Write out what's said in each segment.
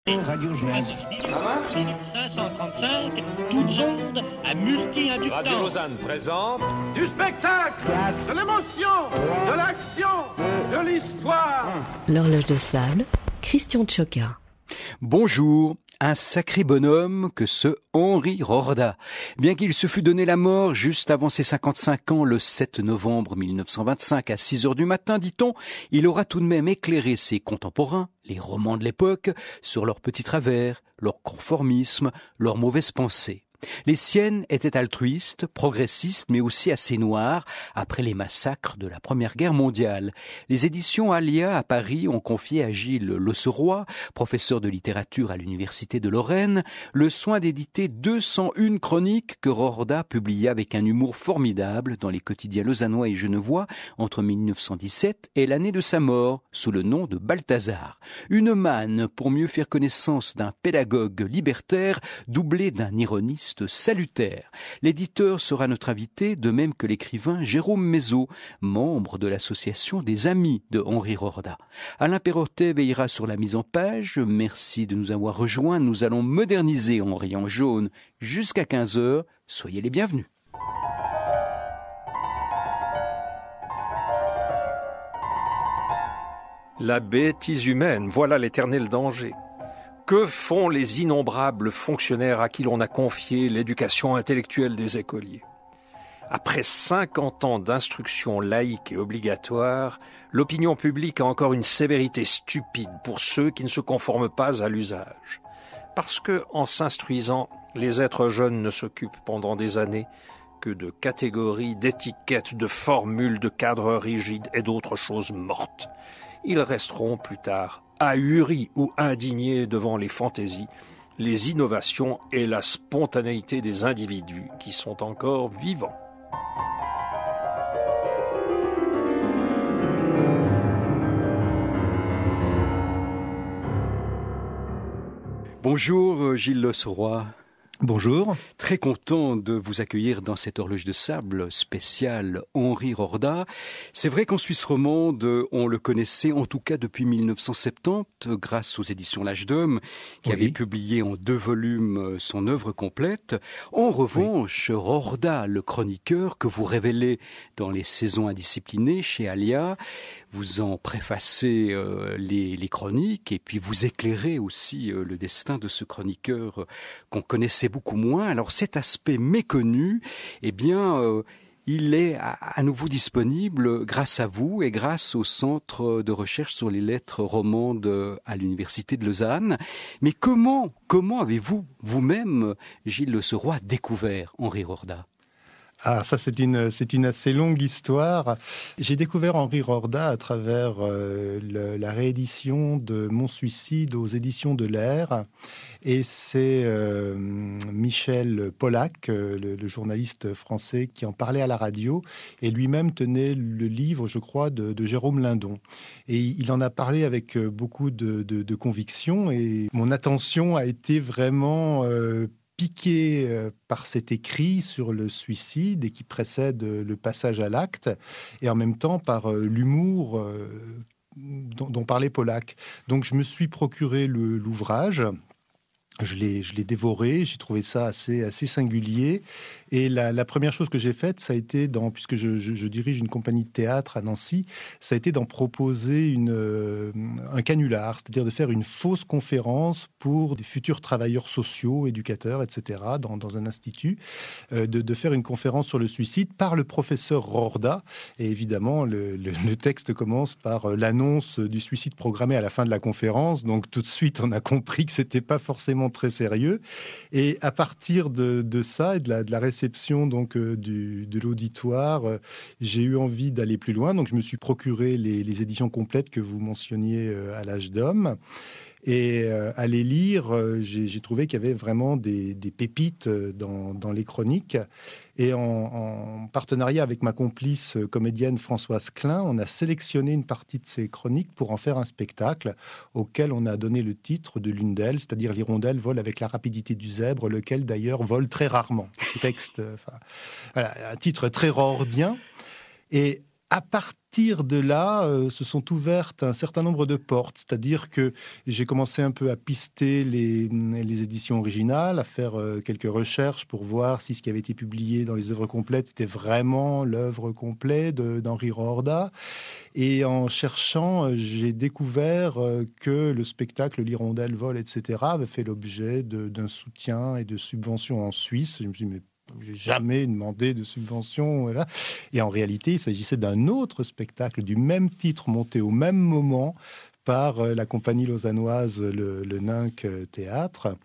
Radio Jazz. 535, toutes ondes à multi-inductance. Radio Lausanne présente du spectacle, de l'émotion, de l'action, de l'histoire. L'horloge de sable, Christian Tchoka. Bonjour. Un sacré bonhomme que ce Henri Rorda. Bien qu'il se fût donné la mort juste avant ses 55 ans, le 7 novembre 1925 à 6 heures du matin, dit-on, il aura tout de même éclairé ses contemporains, les romans de l'époque, sur leurs petits travers, leur conformisme, leurs mauvaises pensées. Les siennes étaient altruistes, progressistes, mais aussi assez noires, après les massacres de la Première Guerre mondiale. Les éditions Alia à Paris ont confié à Gilles Losseroy, professeur de littérature à l'Université de Lorraine, le soin d'éditer 201 chroniques que Rorda publia avec un humour formidable dans les quotidiens lausannois et genevois entre 1917 et l'année de sa mort, sous le nom de Balthazar. Une manne pour mieux faire connaissance d'un pédagogue libertaire doublé d'un ironiste salutaire. L'éditeur sera notre invité, de même que l'écrivain Jérôme Mézot, membre de l'association des Amis de Henri Rorda. Alain Perrotet veillera sur la mise en page. Merci de nous avoir rejoints. Nous allons moderniser Henri en jaune jusqu'à 15h. Soyez les bienvenus. La bêtise humaine, voilà l'éternel danger. Que font les innombrables fonctionnaires à qui l'on a confié l'éducation intellectuelle des écoliers ? Après 50 ans d'instruction laïque et obligatoire, l'opinion publique a encore une sévérité stupide pour ceux qui ne se conforment pas à l'usage. Parce que, en s'instruisant, les êtres jeunes ne s'occupent pendant des années que de catégories, d'étiquettes, de formules, de cadres rigides et d'autres choses mortes. Ils resteront plus tard ahuris ou indignés devant les fantaisies, les innovations et la spontanéité des individus qui sont encore vivants. Bonjour Gilles Losseroy. Bonjour. Très content de vous accueillir dans cette horloge de sable spéciale Henri Rorda. C'est vrai qu'en Suisse romande, on le connaissait en tout cas depuis 1970 grâce aux éditions L'Âge d'Homme qui avaient publié en 2 volumes son œuvre complète. En revanche, Rorda, le chroniqueur que vous révélez dans les saisons indisciplinées chez Alia, vous en préfacez les chroniques et puis vous éclairez aussi le destin de ce chroniqueur qu'on connaissait beaucoup moins. Alors cet aspect méconnu, eh bien, il est à nouveau disponible grâce à vous et grâce au Centre de recherche sur les lettres romandes à l'Université de Lausanne. Mais comment avez-vous, vous-même, Gilles Losseroy, découvert Henri Rorda ? Ah, ça c'est une assez longue histoire. J'ai découvert Henri Rorda à travers la réédition de Mon suicide aux éditions de l'Air. Et c'est Michel Polac, le journaliste français, qui en parlait à la radio et lui-même tenait le livre, je crois, de Jérôme Lindon. Et il en a parlé avec beaucoup de conviction et mon attention a été vraiment piqué par cet écrit sur le suicide et qui précède le passage à l'acte, et en même temps par l'humour dont parlait Polac. Donc je me suis procuré l'ouvrage. Je l'ai dévoré, j'ai trouvé ça assez singulier. Et la première chose que j'ai faite, ça a été, puisque je dirige une compagnie de théâtre à Nancy, ça a été d'en proposer un canular, c'est-à-dire de faire une fausse conférence pour des futurs travailleurs sociaux, éducateurs, etc., dans un institut, de faire une conférence sur le suicide par le professeur Rorda. Et évidemment, le texte commence par l'annonce du suicide programmé à la fin de la conférence. Donc tout de suite, on a compris que c'était pas forcément très sérieux. Et à partir de ça et de la réception donc de l'auditoire, j'ai eu envie d'aller plus loin. Donc je me suis procuré les éditions complètes que vous mentionniez à l'Âge d'Homme. Et à les lire, j'ai trouvé qu'il y avait vraiment des pépites dans les chroniques. Et en partenariat avec ma complice comédienne Françoise Klein, on a sélectionné une partie de ces chroniques pour en faire un spectacle auquel on a donné le titre de l'une d'elles, c'est-à-dire l'hirondelle vole avec la rapidité du zèbre, lequel d'ailleurs vole très rarement. Texte, voilà, un titre très rordien. Et À partir de là, se sont ouvertes un certain nombre de portes, c'est-à-dire que j'ai commencé un peu à pister les éditions originales, à faire quelques recherches pour voir si ce qui avait été publié dans les œuvres complètes était vraiment l'œuvre complète d'Henri Roorda. Et en cherchant, j'ai découvert que le spectacle L'Hirondelle vole, etc., avait fait l'objet d'un soutien et de subventions en Suisse. Je me suis dit, mais j'ai jamais demandé de subvention. Voilà. Et en réalité, il s'agissait d'un autre spectacle du même titre, monté au même moment par la compagnie lausannoise, le Ninck Théâtre.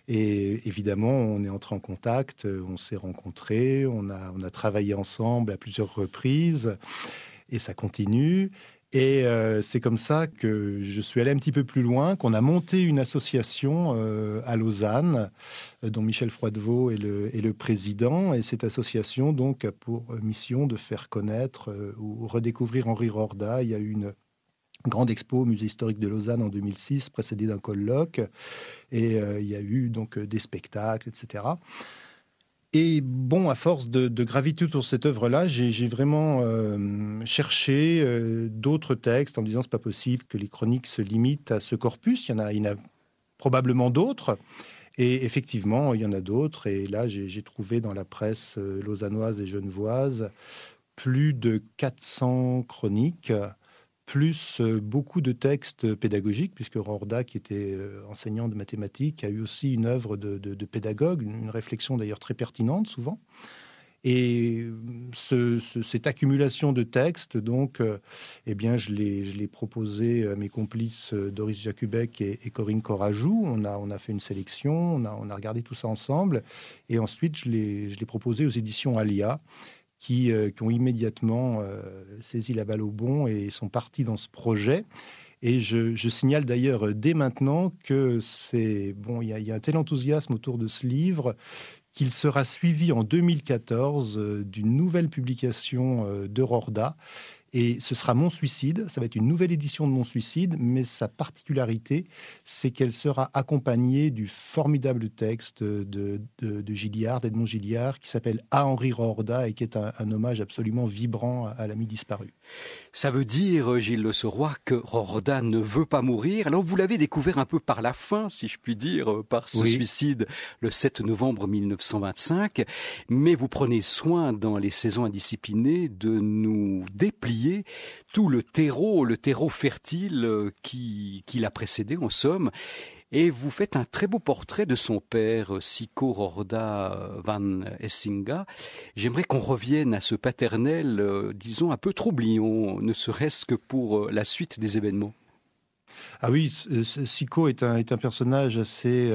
Et évidemment, on est entré en contact, on s'est rencontrés, on a travaillé ensemble à plusieurs reprises, et ça continue. Et c'est comme ça que je suis allé un petit peu plus loin, qu'on a monté une association à Lausanne, dont Michel Froidevaux est le président. Et cette association donc a pour mission de faire connaître ou redécouvrir Henri Roorda. Il y a eu une grande expo au Musée historique de Lausanne en 2006, précédée d'un colloque. Et il y a eu donc des spectacles, etc. Et bon, à force de graviter autour de cette œuvre-là, j'ai vraiment cherché d'autres textes en me disant c'est pas possible que les chroniques se limitent à ce corpus. Il y en a probablement d'autres. Et effectivement, il y en a d'autres. Et là, j'ai trouvé dans la presse lausannoise et genevoise plus de 400 chroniques, plus beaucoup de textes pédagogiques, puisque Roorda, qui était enseignant de mathématiques, a eu aussi une œuvre de pédagogue, une réflexion d'ailleurs très pertinente souvent. Et cette accumulation de textes, donc, eh bien, je l'ai proposé à mes complices Doris Jacubek et Corinne Corajou. On a fait une sélection, on a regardé tout ça ensemble. Et ensuite, je l'ai proposé aux éditions Alia, qui ont immédiatement saisi la balle au bond et sont partis dans ce projet. Et je signale d'ailleurs dès maintenant que il y a un tel enthousiasme autour de ce livre qu'il sera suivi en 2014 d'une nouvelle publication de Roorda. Et ce sera Mon Suicide, ça va être une nouvelle édition de Mon Suicide, mais sa particularité, c'est qu'elle sera accompagnée du formidable texte de Gilliard, d'Edmond Gilliard, qui s'appelle À Henri Roorda et qui est un hommage absolument vibrant à l'ami disparu. Ça veut dire, Gilles Le Sauroy, que Roorda ne veut pas mourir. Alors vous l'avez découvert un peu par la fin, si je puis dire, par ce suicide le 7 novembre 1925. Mais vous prenez soin dans les saisons indisciplinées de nous déplier tout le terreau fertile qui l'a précédé, en somme. Et vous faites un très beau portrait de son père, Sico Roorda van Essinga. J'aimerais qu'on revienne à ce paternel, disons, un peu troublion, ne serait-ce que pour la suite des événements. Ah oui, Sico est un personnage assez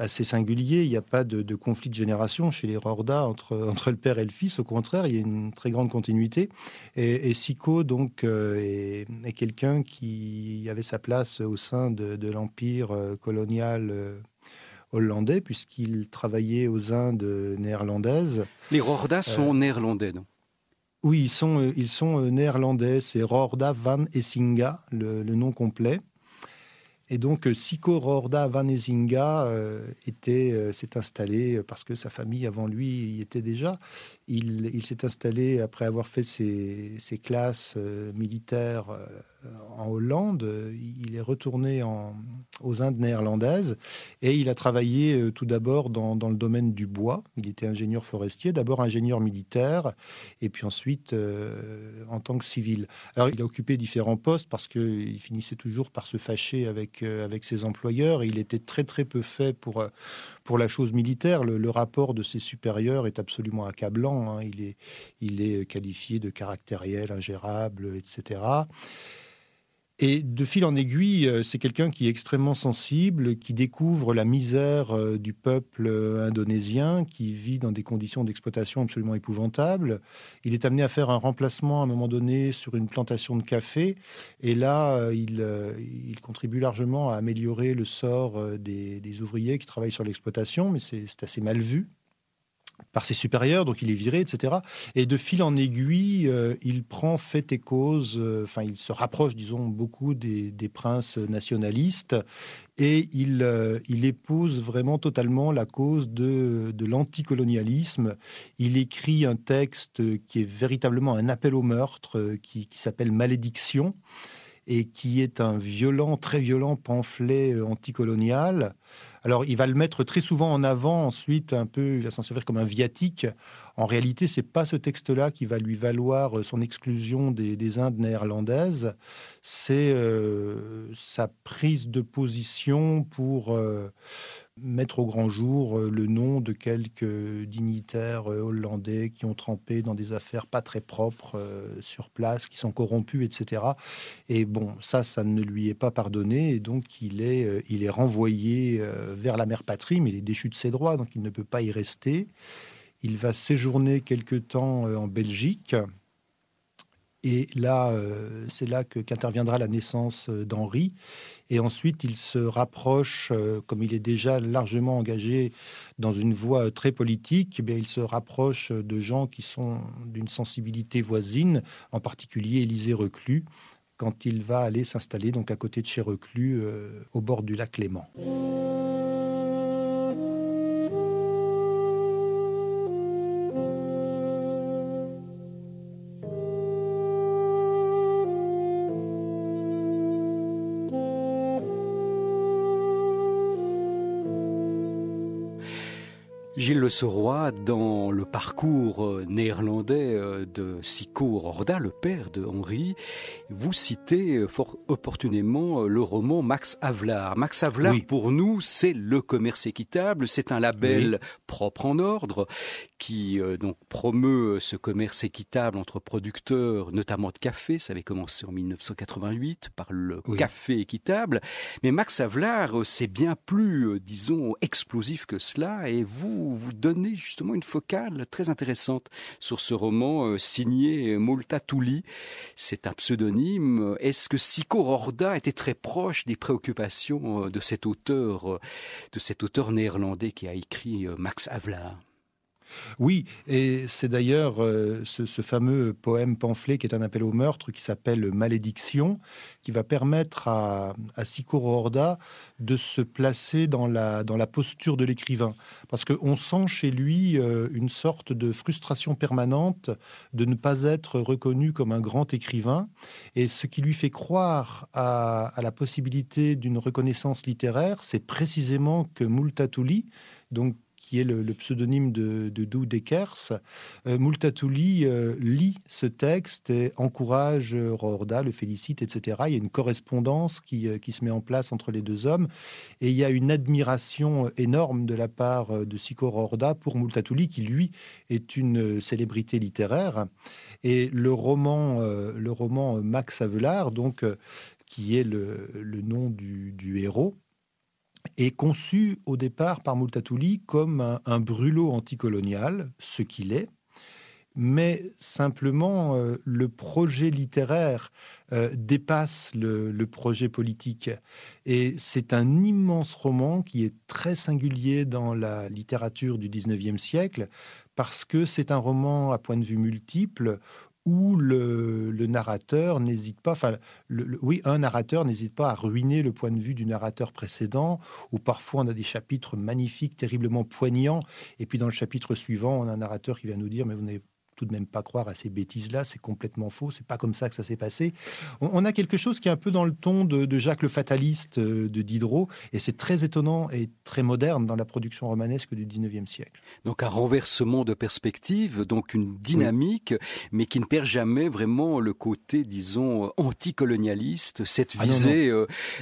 singulier. Il n'y a pas de conflit de génération chez les Roorda entre le père et le fils. Au contraire, il y a une très grande continuité. Et Sico, donc, est quelqu'un qui avait sa place au sein de l'empire colonial hollandais, puisqu'il travaillait aux Indes néerlandaises. Les Roorda sont néerlandais, non ? Oui, ils sont néerlandais. C'est Roorda van Essinga, le nom complet. Et donc, Sico Roorda van Essinga s'est installé, parce que sa famille avant lui y était déjà, il s'est installé après avoir fait ses classes militaires en Hollande. Il est retourné aux Indes néerlandaises et il a travaillé tout d'abord dans le domaine du bois. Il était ingénieur forestier, d'abord ingénieur militaire et puis ensuite en tant que civil. Alors, il a occupé différents postes parce qu'il finissait toujours par se fâcher avec ses employeurs et il était très très peu fait pour la chose militaire. Le rapport de ses supérieurs est absolument accablant. Hein. Il est qualifié de caractériel, ingérable, etc. Et de fil en aiguille, c'est quelqu'un qui est extrêmement sensible, qui découvre la misère du peuple indonésien, qui vit dans des conditions d'exploitation absolument épouvantables. Il est amené à faire un remplacement à un moment donné sur une plantation de café. Et là, il contribue largement à améliorer le sort des ouvriers qui travaillent sur l'exploitation, mais c'est assez mal vu. par ses supérieurs, donc il est viré, etc. Et de fil en aiguille, il prend fait et cause, il se rapproche, disons, beaucoup des princes nationalistes, et il épouse vraiment totalement la cause de l'anticolonialisme. Il écrit un texte qui est véritablement un appel au meurtre, qui s'appelle « Malédiction », et qui est un très violent pamphlet anticolonial. Alors, il va le mettre très souvent en avant, ensuite, il va s'en servir comme un viatique. En réalité, c'est pas ce texte-là qui va lui valoir son exclusion des Indes néerlandaises. C'est sa prise de position pour mettre au grand jour le nom de quelques dignitaires hollandais qui ont trempé dans des affaires pas très propres sur place, qui sont corrompus, etc. Et bon, ça ne lui est pas pardonné, et donc il est renvoyé vers la mère patrie, mais il est déchu de ses droits, donc il ne peut pas y rester. Il va séjourner quelque temps en Belgique. Et là, c'est là qu'interviendra la naissance d'Henri. Et ensuite, il se rapproche, comme il est déjà largement engagé dans une voie très politique, il se rapproche de gens qui sont d'une sensibilité voisine, en particulier Élisée Reclus, quand il va aller s'installer donc à côté de chez Reclus, au bord du lac Léman. Gilles Le Sauroy, dans le parcours néerlandais de Sicko Roorda, le père de Henri, vous citez fort opportunément le roman Max Havelaar. Max Havelaar, oui. Pour nous, c'est le commerce équitable, c'est un label propre en ordre qui donc promeut ce commerce équitable entre producteurs, notamment de café. Ça avait commencé en 1988 par le café équitable. Mais Max Havelaar, c'est bien plus, disons, explosif que cela, et vous donnez justement une focale très intéressante sur ce roman signé Multatuli. C'est un pseudonyme. Est-ce que Sicko Roorda était très proche des préoccupations de cet auteur néerlandais qui a écrit Max Havelaar ? Oui, et c'est d'ailleurs ce fameux poème pamphlet qui est un appel au meurtre qui s'appelle Malédiction, qui va permettre à Sicko Roorda de se placer dans la posture de l'écrivain. Parce qu'on sent chez lui une sorte de frustration permanente de ne pas être reconnu comme un grand écrivain. Et ce qui lui fait croire à la possibilité d'une reconnaissance littéraire, c'est précisément que Multatuli, donc qui est le pseudonyme de Douwe Dekkers, Multatuli lit ce texte et encourage Roorda, le félicite, etc. Il y a une correspondance qui se met en place entre les deux hommes, et il y a une admiration énorme de la part de Sicko Roorda pour Multatuli, qui lui est une célébrité littéraire. Et le roman Max Havelaar, donc, qui est le nom du héros, est conçu au départ par Multatuli comme un brûlot anticolonial, ce qu'il est, mais simplement le projet littéraire dépasse le projet politique. Et c'est un immense roman qui est très singulier dans la littérature du XIXe siècle, parce que c'est un roman à point de vue multiple, où le narrateur n'hésite pas, un narrateur n'hésite pas à ruiner le point de vue du narrateur précédent, où parfois on a des chapitres magnifiques, terriblement poignants, et puis dans le chapitre suivant, on a un narrateur qui vient nous dire « mais vous n'avez tout de même pas croire à ces bêtises-là, c'est complètement faux, c'est pas comme ça que ça s'est passé ». On a quelque chose qui est un peu dans le ton de Jacques le Fataliste de Diderot, et c'est très étonnant et très moderne dans la production romanesque du XIXe siècle. Donc un renversement de perspective, donc une dynamique, mais qui ne perd jamais vraiment le côté, disons, anticolonialiste, cette visée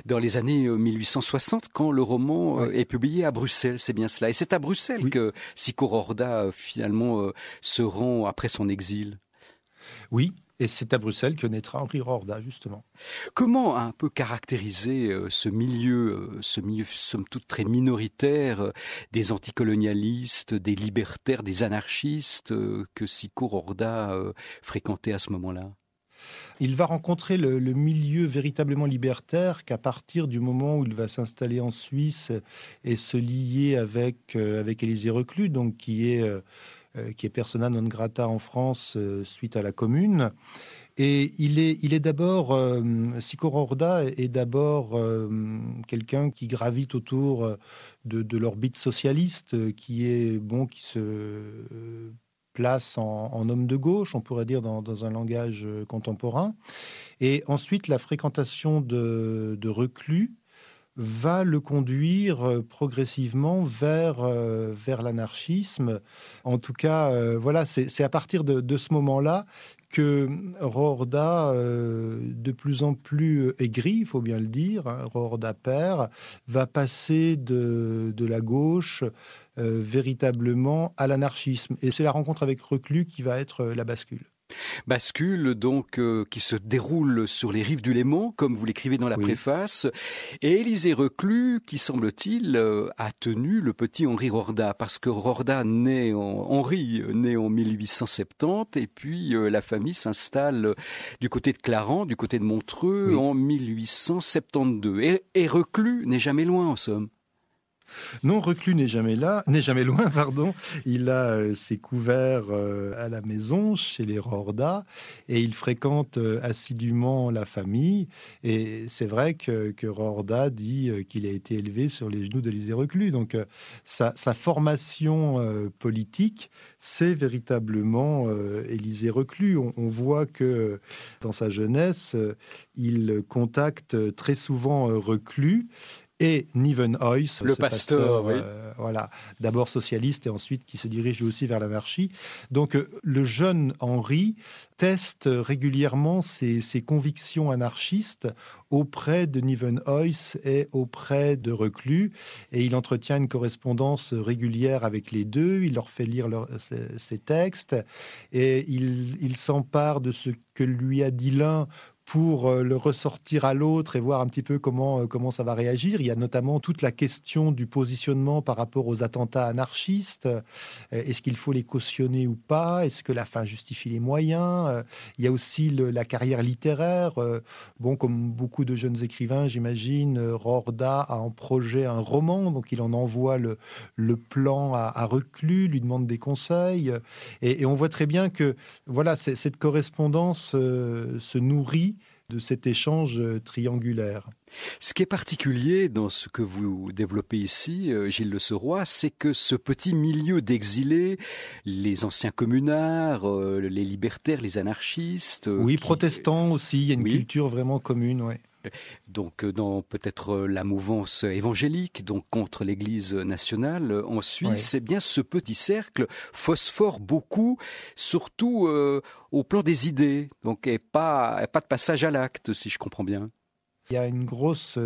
dans les années 1860, quand le roman est publié à Bruxelles, c'est bien cela. Et c'est à Bruxelles que Sicko Roorda finalement se rend après son exil. Oui, et c'est à Bruxelles que naîtra Henri Roorda, justement. Comment un peu caractériser ce milieu somme toute très minoritaire, des anticolonialistes, des libertaires, des anarchistes que Sicko Roorda fréquentait à ce moment-là ? Il va rencontrer le milieu véritablement libertaire qu'à partir du moment où il va s'installer en Suisse et se lier avec Élisée Reclus, donc qui est persona non grata en France suite à la Commune. Et il est d'abord, Sicko Rorda est d'abord quelqu'un qui gravite autour de l'orbite socialiste, qui se place en homme de gauche, on pourrait dire dans un langage contemporain. Et ensuite, la fréquentation de Reclus va le conduire progressivement vers l'anarchisme. En tout cas, voilà, c'est à partir de ce moment-là que Rorda, de plus en plus aigri, il faut bien le dire, Rorda père, va passer de la gauche véritablement à l'anarchisme. Et c'est la rencontre avec Reclus qui va être la bascule. Bascule donc qui se déroule sur les rives du Léman, comme vous l'écrivez dans la préface, et Élisée Reclus, qui semble-t-il a tenu le petit Henri Rorda, parce que Rorda naît en 1870, et puis la famille s'installe du côté de Clarens, du côté de Montreux, en 1872. Et Reclus n'est jamais loin, en somme. Non, Reclus n'est jamais loin, pardon. Il a ses couverts à la maison, chez les Rorda, et il fréquente assidûment la famille. Et c'est vrai que Rorda dit qu'il a été élevé sur les genoux d'Élisée Reclus. Donc sa formation politique, c'est véritablement Élisée Reclus. On voit que dans sa jeunesse, il contacte très souvent Reclus, et Nieuwenhuis, le pasteur, oui. Voilà, d'abord socialiste et ensuite qui se dirige aussi vers l'anarchie. Donc le jeune Henri teste régulièrement ses convictions anarchistes auprès de Nieuwenhuis et auprès de Reclus, et il entretient une correspondance régulière avec les deux. Il leur fait lire ses textes et il s'empare de ce que lui a dit l'un pour le ressortir à l'autre et voir un petit peu comment ça va réagir. Il y a notamment toute la question du positionnement par rapport aux attentats anarchistes. Est-ce qu'il faut les cautionner ou pas? Est-ce que la fin justifie les moyens? Il y a aussi la carrière littéraire. Comme beaucoup de jeunes écrivains, j'imagine, Rorda a en projet un roman, donc il en envoie le plan à Reclus, lui demande des conseils. Et on voit très bien que voilà, cette correspondance se nourrit de cet échange triangulaire. Ce qui est particulier dans ce que vous développez ici, Gilles Le Serrois, c'est que ce petit milieu d'exilés, les anciens communards, les libertaires, les anarchistes... protestants aussi, il y a une culture vraiment commune, oui. Donc dans peut-être la mouvance évangélique, donc contre l'Église nationale en Suisse, bien ce petit cercle phosphore beaucoup, surtout au plan des idées, donc et pas de passage à l'acte, si je comprends bien. Il y a une grosse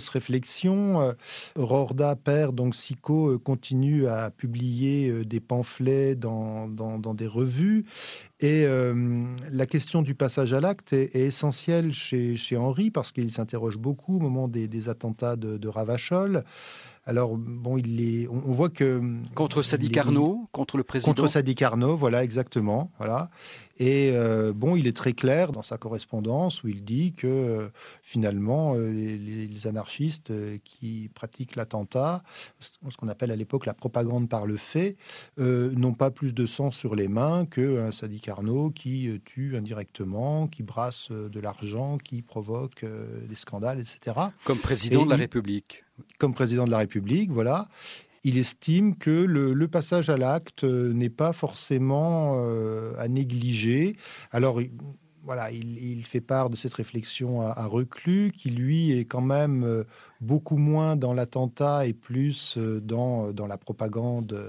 réflexion. Rorda père, donc Sicko, continue à publier des pamphlets dans des revues. Et la question du passage à l'acte est essentielle chez Henri, parce qu'il s'interroge beaucoup au moment des attentats de Ravachol. Alors, on voit que... Contre Sadi Carnot, contre le président. Contre Sadi Carnot, voilà, exactement. Voilà. Et il est très clair dans sa correspondance où il dit que finalement, les anarchistes qui pratiquent l'attentat, ce qu'on appelle à l'époque la propagande par le fait, n'ont pas plus de sang sur les mains qu'un Sadi Carnot qui tue indirectement, qui brasse de l'argent, qui provoque des scandales, etc. Comme président de la République. Comme président de la République, voilà. Il estime que le passage à l'acte n'est pas forcément à négliger. Alors, voilà, il fait part de cette réflexion à Reclus, qui lui est quand même beaucoup moins dans l'attentat et plus dans la propagande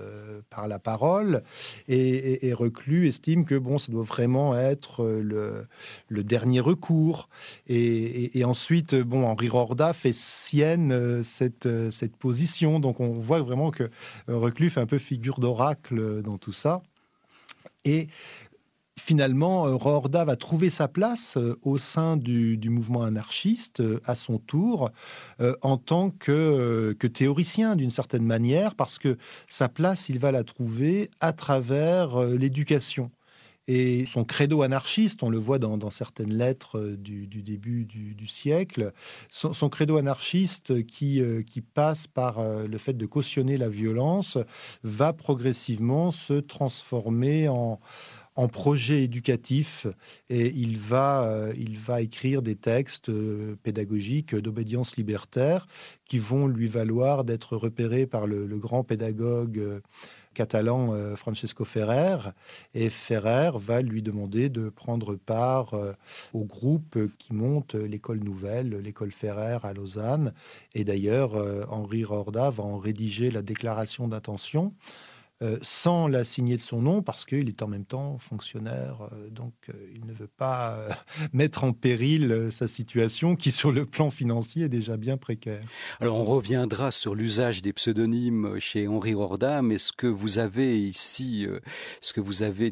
par la parole. Et Reclus estime que ça doit vraiment être le dernier recours. Et ensuite, Henri Rorda fait sienne cette position. Donc on voit vraiment que Reclus fait un peu figure d'oracle dans tout ça. Et finalement, Rorda va trouver sa place au sein du mouvement anarchiste à son tour en tant que théoricien d'une certaine manière, parce que sa place, il va la trouver à travers l'éducation. Et son credo anarchiste, on le voit dans certaines lettres du début du siècle, son credo anarchiste qui passe par le fait de cautionner la violence, va progressivement se transformer en projet éducatif, et il va écrire des textes pédagogiques d'obédience libertaire qui vont lui valoir d'être repéré par le grand pédagogue catalan Francesco Ferrer, et Ferrer va lui demander de prendre part au groupe qui monte l'école nouvelle, l'école Ferrer à Lausanne, et d'ailleurs Henri Rorda va en rédiger la déclaration d'intention, sans la signer de son nom, parce qu'il est en même temps fonctionnaire, donc il ne veut pas mettre en péril sa situation qui, sur le plan financier, est déjà bien précaire. Alors on reviendra sur l'usage des pseudonymes chez Henri Rorda, mais ce que vous avez ici,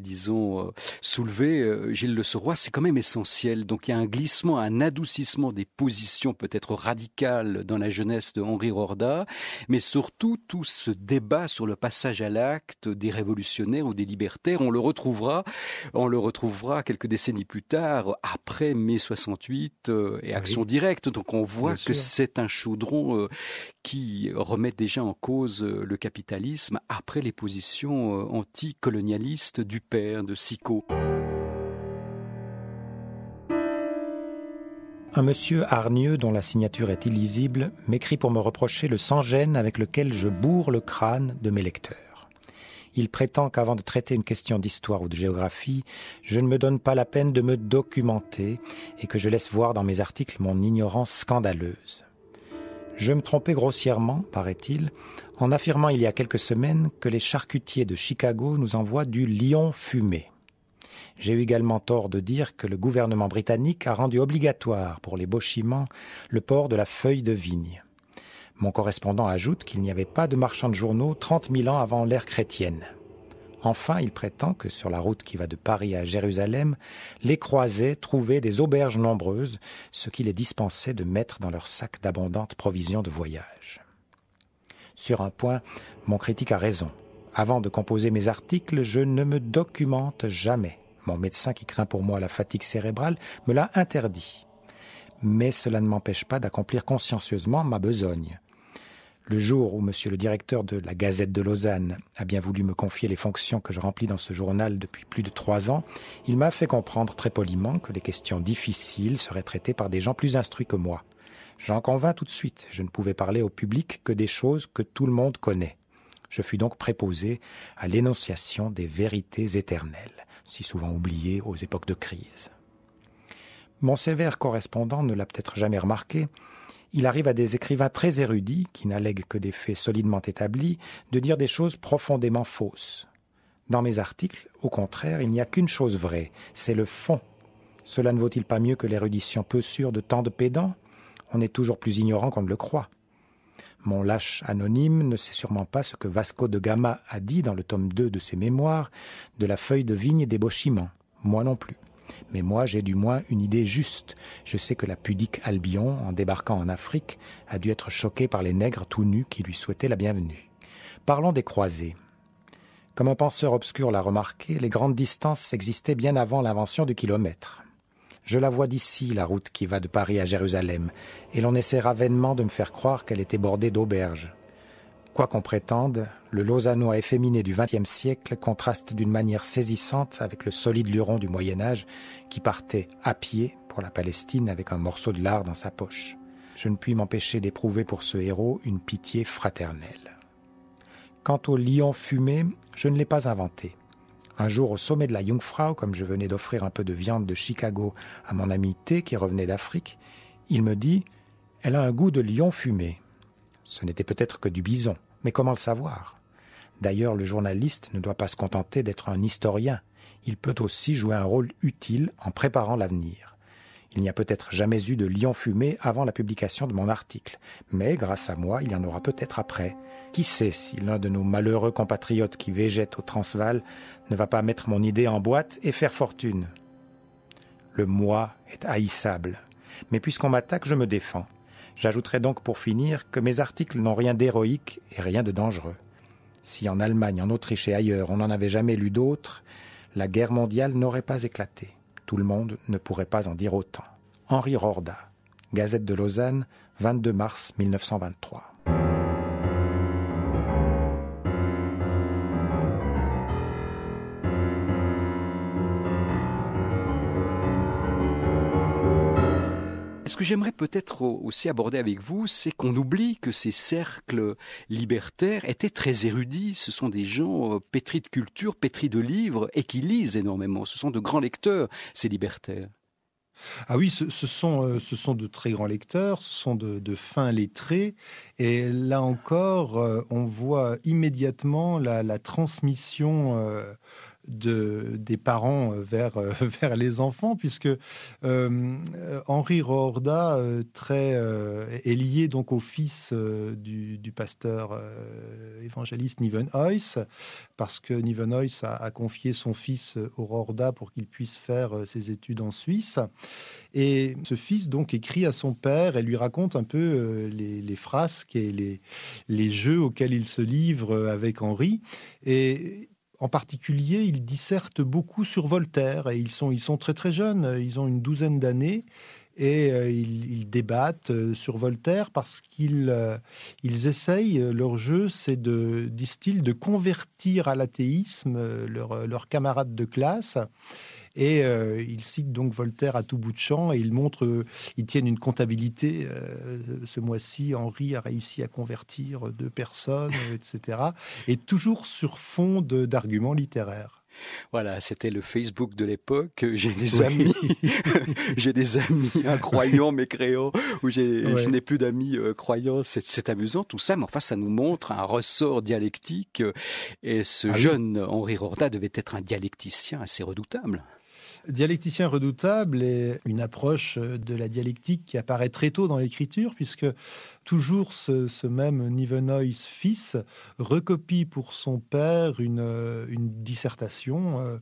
disons, soulevé, Gilles Le Sauroy, c'est quand même essentiel. Donc il y a un glissement, un adoucissement des positions peut-être radicales dans la jeunesse de Henri Rorda, mais surtout tout ce débat sur le passage à l'acte des révolutionnaires ou des libertaires, on le retrouvera quelques décennies plus tard, après mai 68 et Action directe. Donc on voit que c'est un chaudron qui remet déjà en cause le capitalisme après les positions anticolonialistes du père de Sicot. Un monsieur hargneux dont la signature est illisible m'écrit pour me reprocher le sans-gêne avec lequel je bourre le crâne de mes lecteurs. Il prétend qu'avant de traiter une question d'histoire ou de géographie, je ne me donne pas la peine de me documenter et que je laisse voir dans mes articles mon ignorance scandaleuse. Je me trompais grossièrement, paraît-il, en affirmant il y a quelques semaines que les charcutiers de Chicago nous envoient du lion fumé. J'ai eu également tort de dire que le gouvernement britannique a rendu obligatoire pour les bauchiments le port de la feuille de vigne. Mon correspondant ajoute qu'il n'y avait pas de marchands de journaux 30 000 ans avant l'ère chrétienne. Enfin, il prétend que sur la route qui va de Paris à Jérusalem, les croisés trouvaient des auberges nombreuses, ce qui les dispensait de mettre dans leurs sacs d'abondantes provisions de voyage. Sur un point, mon critique a raison. Avant de composer mes articles, je ne me documente jamais. Mon médecin, qui craint pour moi la fatigue cérébrale, me l'a interdit. Mais cela ne m'empêche pas d'accomplir consciencieusement ma besogne. Le jour où monsieur le directeur de la Gazette de Lausanne a bien voulu me confier les fonctions que je remplis dans ce journal depuis plus de 3 ans, il m'a fait comprendre très poliment que les questions difficiles seraient traitées par des gens plus instruits que moi. J'en convins tout de suite, je ne pouvais parler au public que des choses que tout le monde connaît. Je fus donc préposé à l'énonciation des vérités éternelles, si souvent oubliées aux époques de crise. Mon sévère correspondant ne l'a peut-être jamais remarqué, il arrive à des écrivains très érudits, qui n'allèguent que des faits solidement établis, de dire des choses profondément fausses. Dans mes articles, au contraire, il n'y a qu'une chose vraie, c'est le fond. Cela ne vaut-il pas mieux que l'érudition peu sûre de tant de pédants ? On est toujours plus ignorant qu'on ne le croit. Mon lâche anonyme ne sait sûrement pas ce que Vasco de Gama a dit dans le tome 2 de ses mémoires de la feuille de vigne des bauchiments. Moi non plus. Mais moi, j'ai du moins une idée juste. Je sais que la pudique Albion, en débarquant en Afrique, a dû être choquée par les nègres tout nus qui lui souhaitaient la bienvenue. Parlons des croisés. Comme un penseur obscur l'a remarqué, les grandes distances existaient bien avant l'invention du kilomètre. Je la vois d'ici, la route qui va de Paris à Jérusalem, et l'on essaiera vainement de me faire croire qu'elle était bordée d'auberges. Quoi qu'on prétende, le lausannois efféminé du XXe siècle contraste d'une manière saisissante avec le solide luron du Moyen-Âge qui partait à pied pour la Palestine avec un morceau de lard dans sa poche. Je ne puis m'empêcher d'éprouver pour ce héros une pitié fraternelle. Quant au lion fumé, je ne l'ai pas inventé. Un jour, au sommet de la Jungfrau, comme je venais d'offrir un peu de viande de Chicago à mon ami T qui revenait d'Afrique, il me dit « Elle a un goût de lion fumé ». Ce n'était peut-être que du bison, mais comment le savoir ? D'ailleurs, le journaliste ne doit pas se contenter d'être un historien. Il peut aussi jouer un rôle utile en préparant l'avenir. Il n'y a peut-être jamais eu de lion fumé avant la publication de mon article, mais grâce à moi, il y en aura peut-être après. Qui sait si l'un de nos malheureux compatriotes qui végètent au Transvaal ne va pas mettre mon idée en boîte et faire fortune. Le moi est haïssable, mais puisqu'on m'attaque, je me défends. J'ajouterai donc pour finir que mes articles n'ont rien d'héroïque et rien de dangereux. Si en Allemagne, en Autriche et ailleurs, on n'en avait jamais lu d'autres, la guerre mondiale n'aurait pas éclaté. Tout le monde ne pourrait pas en dire autant. Henri Rorda, Gazette de Lausanne, 22 mars 1923. Ce que j'aimerais peut-être aussi aborder avec vous, c'est qu'on oublie que ces cercles libertaires étaient très érudits. Ce sont des gens pétris de culture, pétris de livres et qui lisent énormément. Ce sont de grands lecteurs, ces libertaires. Ah oui, ce sont de très grands lecteurs, ce sont de fins lettrés. Et là encore, on voit immédiatement la transmission des parents vers les enfants, puisque Henri Rorda est lié donc au fils du pasteur évangéliste Nieuwenhuis, parce que Nieuwenhuis a confié son fils au Rorda pour qu'il puisse faire ses études en Suisse. Et ce fils donc écrit à son père et lui raconte un peu les frasques et les jeux auxquels il se livre avec Henri. Et en particulier, il disserte beaucoup sur Voltaire. Et ils sont très très jeunes, ils ont une douzaine d'années. Et ils débattent sur Voltaire parce qu'ils essayent, leur jeu, c'est disent-ils, de convertir à l'athéisme leurs camarades de classe. Et ils citent donc Voltaire à tout bout de champ et ils tiennent une comptabilité. Ce mois-ci, Henri a réussi à convertir 2 personnes, etc. Et toujours sur fond d'arguments littéraires. Voilà, c'était le Facebook de l'époque. J'ai des amis, j'ai des amis incroyants, mécréants, où je n'ai plus d'amis croyants. C'est amusant tout ça, mais enfin, ça nous montre un ressort dialectique. Et ce jeune Henri Rorda devait être un dialecticien assez redoutable. Dialecticien redoutable est une approche de la dialectique qui apparaît très tôt dans l'écriture, puisque toujours ce même Nieuwenhuis fils recopie pour son père une dissertation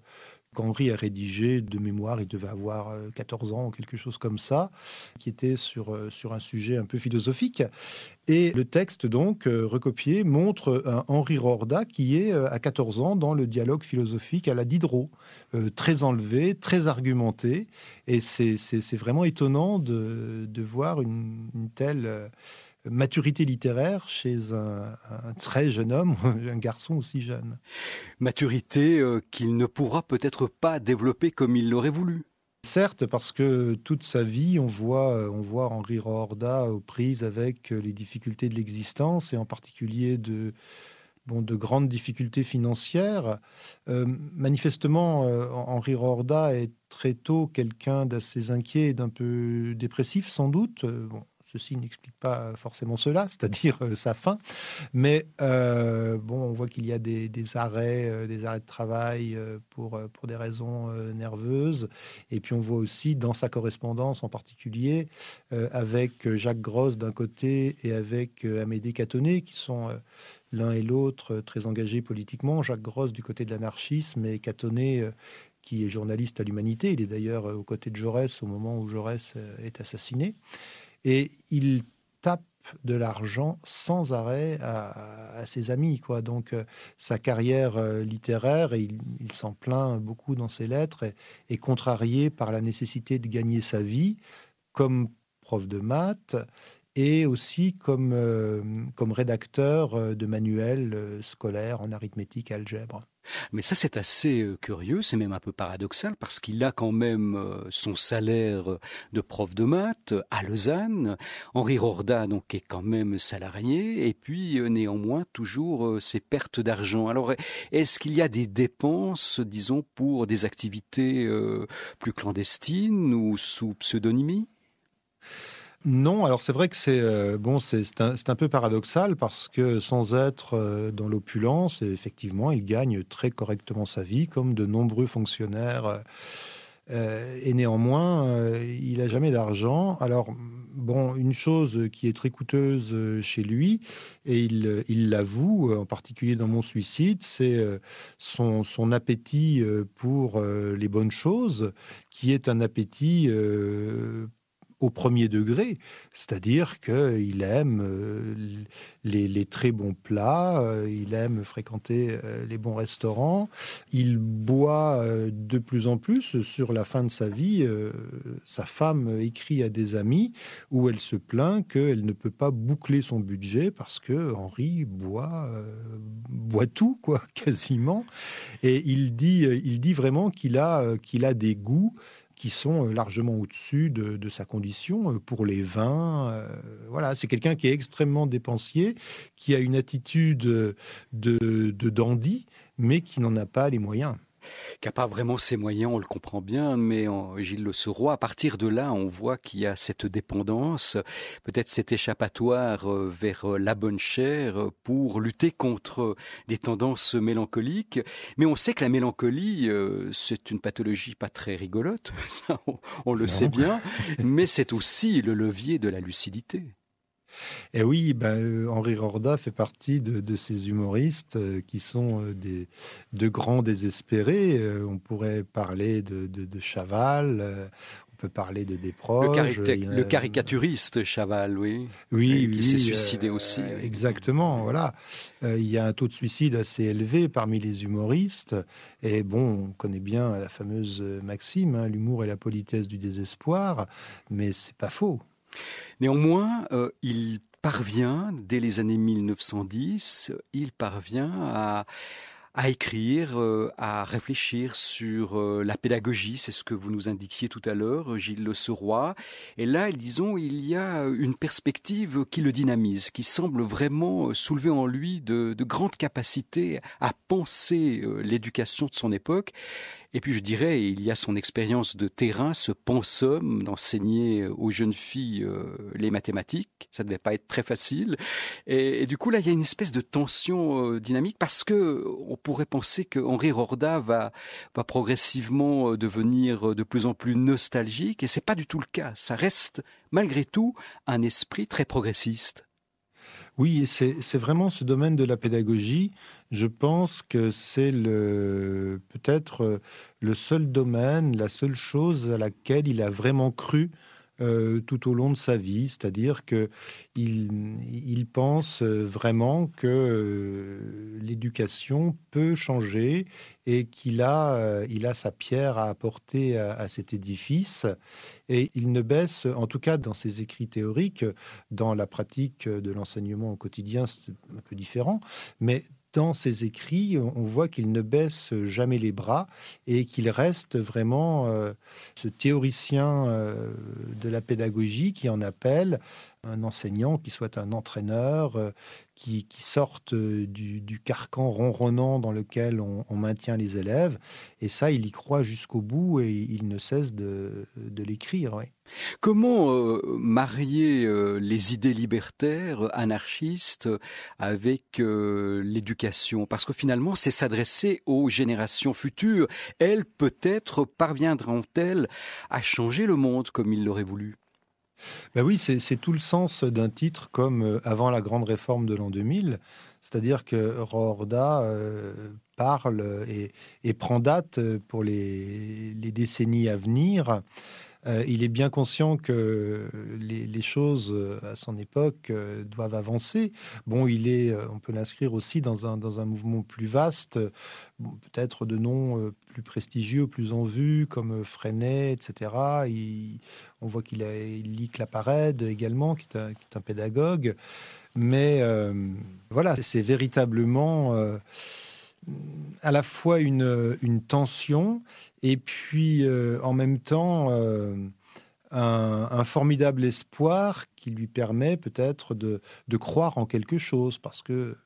qu'Henri a rédigée de mémoire. Il devait avoir 14 ans ou quelque chose comme ça, qui était sur un sujet un peu philosophique. Et le texte, donc, recopié, montre un Henri Rorda qui est, à 14 ans, dans le dialogue philosophique à la Diderot, très enlevé, très argumenté. Et c'est vraiment étonnant de voir une telle maturité littéraire chez un très jeune homme, un garçon aussi jeune. Maturité qu'il ne pourra peut-être pas développer comme il l'aurait voulu. Certes, parce que toute sa vie, on voit Henri Rorda aux prises avec les difficultés de l'existence et en particulier de grandes difficultés financières. Manifestement, Henri Rorda est très tôt quelqu'un d'assez inquiet et d'un peu dépressif, sans doute. Ceci n'explique pas forcément cela, c'est-à-dire sa fin. Mais on voit qu'il y a des arrêts de travail pour des raisons nerveuses. Et puis on voit aussi dans sa correspondance en particulier avec Jacques Gross d'un côté et avec Amédée Catonnet, qui sont l'un et l'autre très engagés politiquement. Jacques Gross du côté de l'anarchisme et Catonnet qui est journaliste à l'Humanité. Il est d'ailleurs aux côtés de Jaurès au moment où Jaurès est assassiné. Et il tape de l'argent sans arrêt à ses amis, quoi. Donc sa carrière littéraire, et il s'en plaint beaucoup dans ses lettres, est contrariée par la nécessité de gagner sa vie comme prof de maths et aussi comme rédacteur de manuels scolaires en arithmétique et algèbre. Mais ça, c'est assez curieux, c'est même un peu paradoxal, parce qu'il a quand même son salaire de prof de maths à Lausanne. Henri Rorda, donc, est quand même salarié, et puis néanmoins toujours ses pertes d'argent. Alors, est-ce qu'il y a des dépenses, disons, pour des activités plus clandestines ou sous pseudonymie ? Non, alors c'est vrai que c'est un peu paradoxal parce que sans être dans l'opulence, effectivement, il gagne très correctement sa vie comme de nombreux fonctionnaires. Et néanmoins, il n'a jamais d'argent. Alors, une chose qui est très coûteuse chez lui, et il l'avoue, en particulier dans Mon suicide, c'est son appétit pour les bonnes choses, qui est un appétit au premier degré, c'est-à-dire qu'il aime les très bons plats, il aime fréquenter les bons restaurants, il boit de plus en plus. Sur la fin de sa vie, sa femme écrit à des amis où elle se plaint qu'elle ne peut pas boucler son budget parce que Henri boit tout, quoi, quasiment. Et il dit vraiment qu'il a des goûts qui sont largement au-dessus de sa condition pour les vins. Voilà, c'est quelqu'un qui est extrêmement dépensier, qui a une attitude de dandy, mais qui n'en a pas les moyens. Qui n'a pas vraiment ses moyens, on le comprend bien, mais Gilles Le Seuroy, à partir de là, on voit qu'il y a cette dépendance, peut-être cet échappatoire vers la bonne chère pour lutter contre des tendances mélancoliques. Mais on sait que la mélancolie, c'est une pathologie pas très rigolote, ça, on le sait bien, mais c'est aussi le levier de la lucidité. Et oui, Henri Rorda fait partie de ces humoristes qui sont de grands désespérés. On pourrait parler de Chaval, on peut parler de Desproges. Le caricaturiste Chaval, oui. Oui, qui s'est suicidé aussi. Exactement, voilà. Il y a un taux de suicide assez élevé parmi les humoristes. Et bon, on connaît bien la fameuse maxime, l'humour est la politesse du désespoir, mais c'est pas faux. Néanmoins, il parvient, dès les années 1910, à écrire, à réfléchir sur la pédagogie, c'est ce que vous nous indiquiez tout à l'heure, Gilles Le Seuroy. Et là, disons, il y a une perspective qui le dynamise, qui semble vraiment soulever en lui de grandes capacités à penser l'éducation de son époque. Et puis je dirais, il y a son expérience de terrain, ce pensum d'enseigner aux jeunes filles les mathématiques. Ça ne devait pas être très facile. Et du coup, là, il y a une espèce de tension dynamique parce que on pourrait penser que Henri Rorda va progressivement devenir de plus en plus nostalgique. Et c'est pas du tout le cas. Ça reste, malgré tout, un esprit très progressiste. Oui, et c'est vraiment ce domaine de la pédagogie. Je pense que c'est peut-être le seul domaine, la seule chose à laquelle il a vraiment cru tout au long de sa vie, c'est-à-dire qu'il pense vraiment que l'éducation peut changer et qu'il a sa pierre à apporter à cet édifice. Et il ne baisse, en tout cas dans ses écrits théoriques, dans la pratique de l'enseignement au quotidien, c'est un peu différent, mais dans ses écrits, on voit qu'il ne baisse jamais les bras et qu'il reste vraiment ce théoricien de la pédagogie qui en appelle un enseignant qui soit un entraîneur, qui sorte du carcan ronronnant dans lequel on maintient les élèves. Et ça, il y croit jusqu'au bout et il ne cesse de l'écrire. Oui. Comment marier les idées libertaires, anarchistes, avec l'éducation? Parce que finalement, c'est s'adresser aux générations futures. Elles, peut-être, parviendront-elles à changer le monde comme ils l'auraient voulu? Ben oui, c'est tout le sens d'un titre comme Avant la grande réforme de l'an 2000, c'est-à-dire que Rorda parle et prend date pour les décennies à venir. Il est bien conscient que les choses à son époque doivent avancer. Bon, on peut l'inscrire aussi dans un mouvement plus vaste, peut-être de noms plus prestigieux, plus en vue, comme Freinet, etc. On voit qu'il lit Claparède également, qui est un pédagogue. Mais voilà, c'est véritablement à la fois une tension et puis en même temps un formidable espoir qui lui permet peut-être de croire en quelque chose parce que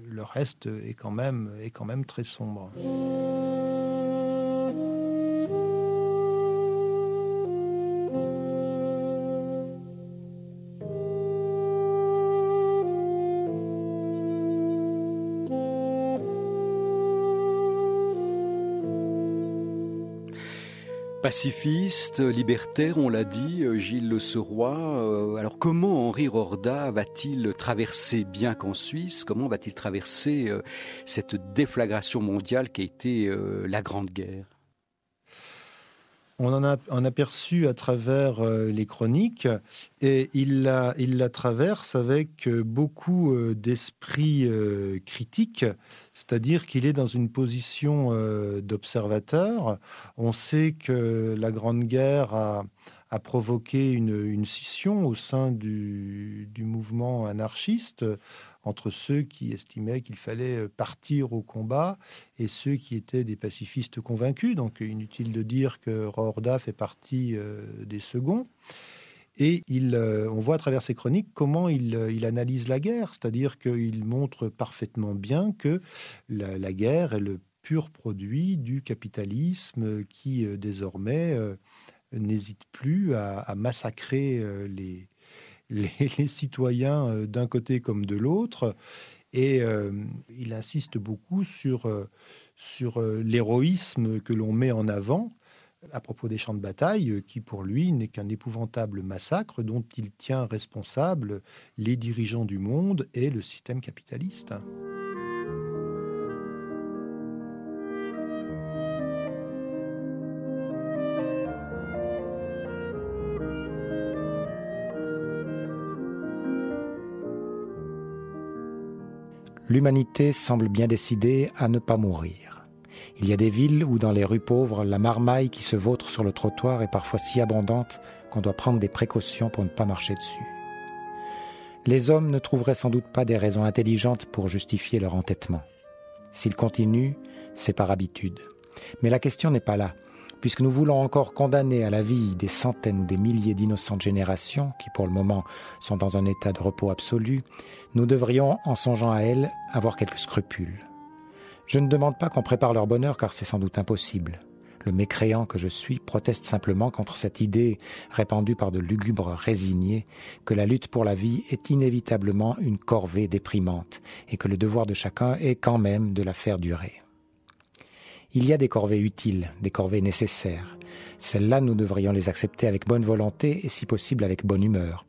le reste est quand même très sombre. Pacifiste, libertaire, on l'a dit, Gilles Le Seuroy. Alors comment Henri Rorda va-t-il traverser, bien qu'en Suisse, comment va-t-il traverser cette déflagration mondiale qui a été la Grande Guerre? On en a un aperçu à travers les chroniques et il la traverse avec beaucoup d'esprit critique, c'est-à-dire qu'il est dans une position d'observateur. On sait que la Grande Guerre a provoqué une scission au sein du mouvement anarchiste entre ceux qui estimaient qu'il fallait partir au combat et ceux qui étaient des pacifistes convaincus. Donc inutile de dire que Roorda fait partie des seconds. Et on voit à travers ses chroniques comment il analyse la guerre, c'est-à-dire qu'il montre parfaitement bien que la guerre est le pur produit du capitalisme qui désormais n'hésite plus à massacrer les citoyens d'un côté comme de l'autre. Et il insiste beaucoup sur l'héroïsme que l'on met en avant à propos des champs de bataille, qui pour lui n'est qu'un épouvantable massacre dont il tient responsable les dirigeants du monde et le système capitaliste. L'humanité semble bien décidée à ne pas mourir. Il y a des villes où, dans les rues pauvres, la marmaille qui se vautre sur le trottoir est parfois si abondante qu'on doit prendre des précautions pour ne pas marcher dessus. Les hommes ne trouveraient sans doute pas des raisons intelligentes pour justifier leur entêtement. S'ils continuent, c'est par habitude. Mais la question n'est pas là. Puisque nous voulons encore condamner à la vie des centaines ou des milliers d'innocentes générations, qui pour le moment sont dans un état de repos absolu, nous devrions, en songeant à elles, avoir quelques scrupules. Je ne demande pas qu'on prépare leur bonheur, car c'est sans doute impossible. Le mécréant que je suis proteste simplement contre cette idée répandue par de lugubres résignés que la lutte pour la vie est inévitablement une corvée déprimante et que le devoir de chacun est quand même de la faire durer. Il y a des corvées utiles, des corvées nécessaires. Celles-là, nous devrions les accepter avec bonne volonté et si possible avec bonne humeur.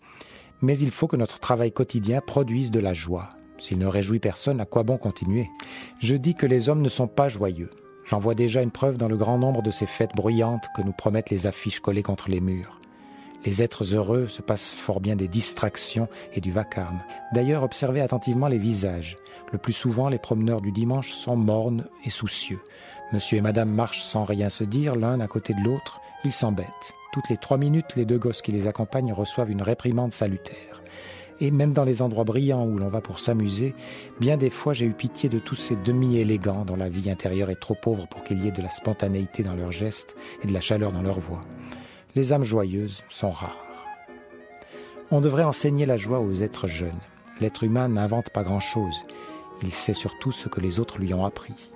Mais il faut que notre travail quotidien produise de la joie. S'il ne réjouit personne, à quoi bon continuer ? Je dis que les hommes ne sont pas joyeux. J'en vois déjà une preuve dans le grand nombre de ces fêtes bruyantes que nous promettent les affiches collées contre les murs. Les êtres heureux se passent fort bien des distractions et du vacarme. D'ailleurs, observez attentivement les visages. Le plus souvent, les promeneurs du dimanche sont mornes et soucieux. Monsieur et madame marchent sans rien se dire, l'un à côté de l'autre. Ils s'embêtent. Toutes les 3 minutes, les 2 gosses qui les accompagnent reçoivent une réprimande salutaire. Et même dans les endroits brillants où l'on va pour s'amuser, bien des fois j'ai eu pitié de tous ces demi-élégants dont la vie intérieure est trop pauvre pour qu'il y ait de la spontanéité dans leurs gestes et de la chaleur dans leur voix. Les âmes joyeuses sont rares. On devrait enseigner la joie aux êtres jeunes. L'être humain n'invente pas grand-chose. Il sait surtout ce que les autres lui ont appris.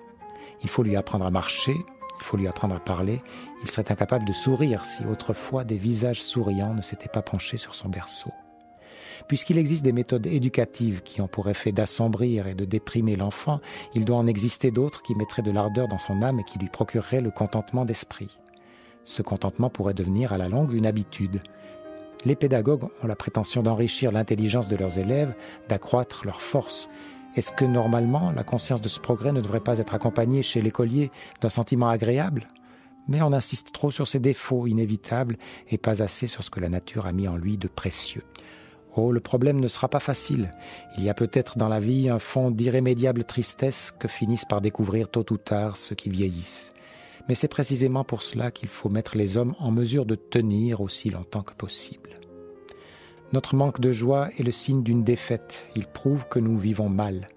Il faut lui apprendre à marcher, il faut lui apprendre à parler. Il serait incapable de sourire si autrefois des visages souriants ne s'étaient pas penchés sur son berceau. Puisqu'il existe des méthodes éducatives qui ont pour effet d'assombrir et de déprimer l'enfant, il doit en exister d'autres qui mettraient de l'ardeur dans son âme et qui lui procureraient le contentement d'esprit. Ce contentement pourrait devenir à la longue une habitude. Les pédagogues ont la prétention d'enrichir l'intelligence de leurs élèves, d'accroître leur force. Est-ce que normalement la conscience de ce progrès ne devrait pas être accompagnée chez l'écolier d'un sentiment agréable ? Mais on insiste trop sur ses défauts inévitables et pas assez sur ce que la nature a mis en lui de précieux. Oh, le problème ne sera pas facile. Il y a peut-être dans la vie un fond d'irrémédiable tristesse que finissent par découvrir tôt ou tard ceux qui vieillissent. Mais c'est précisément pour cela qu'il faut mettre les hommes en mesure de tenir aussi longtemps que possible. Notre manque de joie est le signe d'une défaite. Il prouve que nous vivons mal.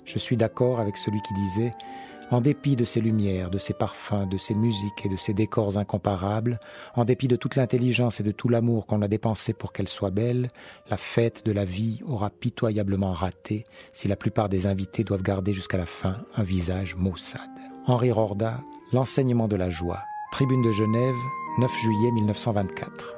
Je suis d'accord avec celui qui disait « En dépit de ces lumières, de ces parfums, de ces musiques et de ces décors incomparables, en dépit de toute l'intelligence et de tout l'amour qu'on a dépensé pour qu'elle soit belle, la fête de la vie aura pitoyablement raté si la plupart des invités doivent garder jusqu'à la fin un visage maussade. » Henri Roorda, L'enseignement de la joie. Tribune de Genève, 9 juillet 1924.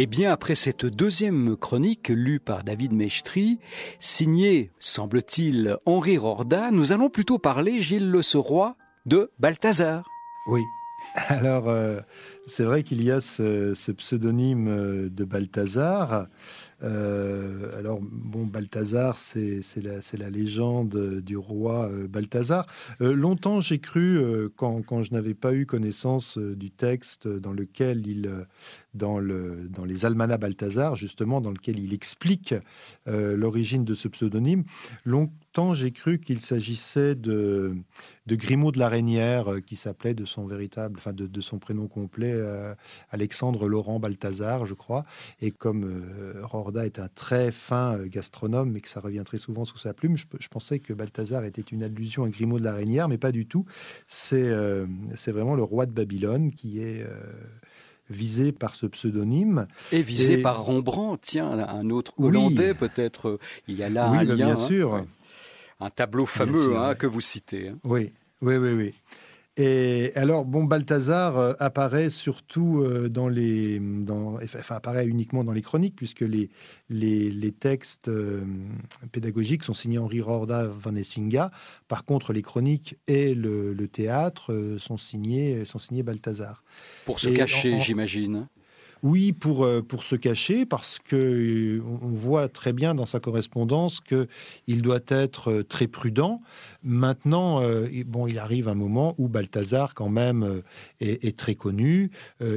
Eh bien, après cette deuxième chronique lue par David Maestri, signée, semble-t-il, Henri Rorda, nous allons plutôt parler, Gilles Le Soroy, de Balthazar. Oui. Alors, c'est vrai qu'il y a ce pseudonyme de Balthazar. Alors, bon, Balthazar, c'est la légende du roi Balthazar. Longtemps, j'ai cru, quand je n'avais pas eu connaissance du texte dans lequel dans les Almanachs Balthazar, justement, dans lequel il explique l'origine de ce pseudonyme, longtemps, j'ai cru qu'il s'agissait de Grimaud de la Reynière, qui s'appelait de son de son prénom complet, Alexandre Laurent Balthazar, je crois. Et comme Rorda est un très fin gastronome, mais que ça revient très souvent sous sa plume, je pensais que Balthazar était une allusion à Grimaud de la Reynière, mais pas du tout. C'est vraiment le roi de Babylone qui est visé par ce pseudonyme. Et visé par Rembrandt, tiens, un autre Hollandais, peut-être. Il y a là un lien. Bien sûr. Un tableau fameux que vous citez. Oui. Et alors, bon, Balthazar apparaît surtout apparaît uniquement dans les chroniques, puisque les textes pédagogiques sont signés Henri Rorda van Essinga. Par contre, les chroniques et le théâtre sont signés Balthazar. Pour se cacher, j'imagine. Oui, pour se cacher, parce que on voit très bien dans sa correspondance qu'il doit être très prudent. Maintenant, il arrive un moment où Balthazar, quand même, est très connu.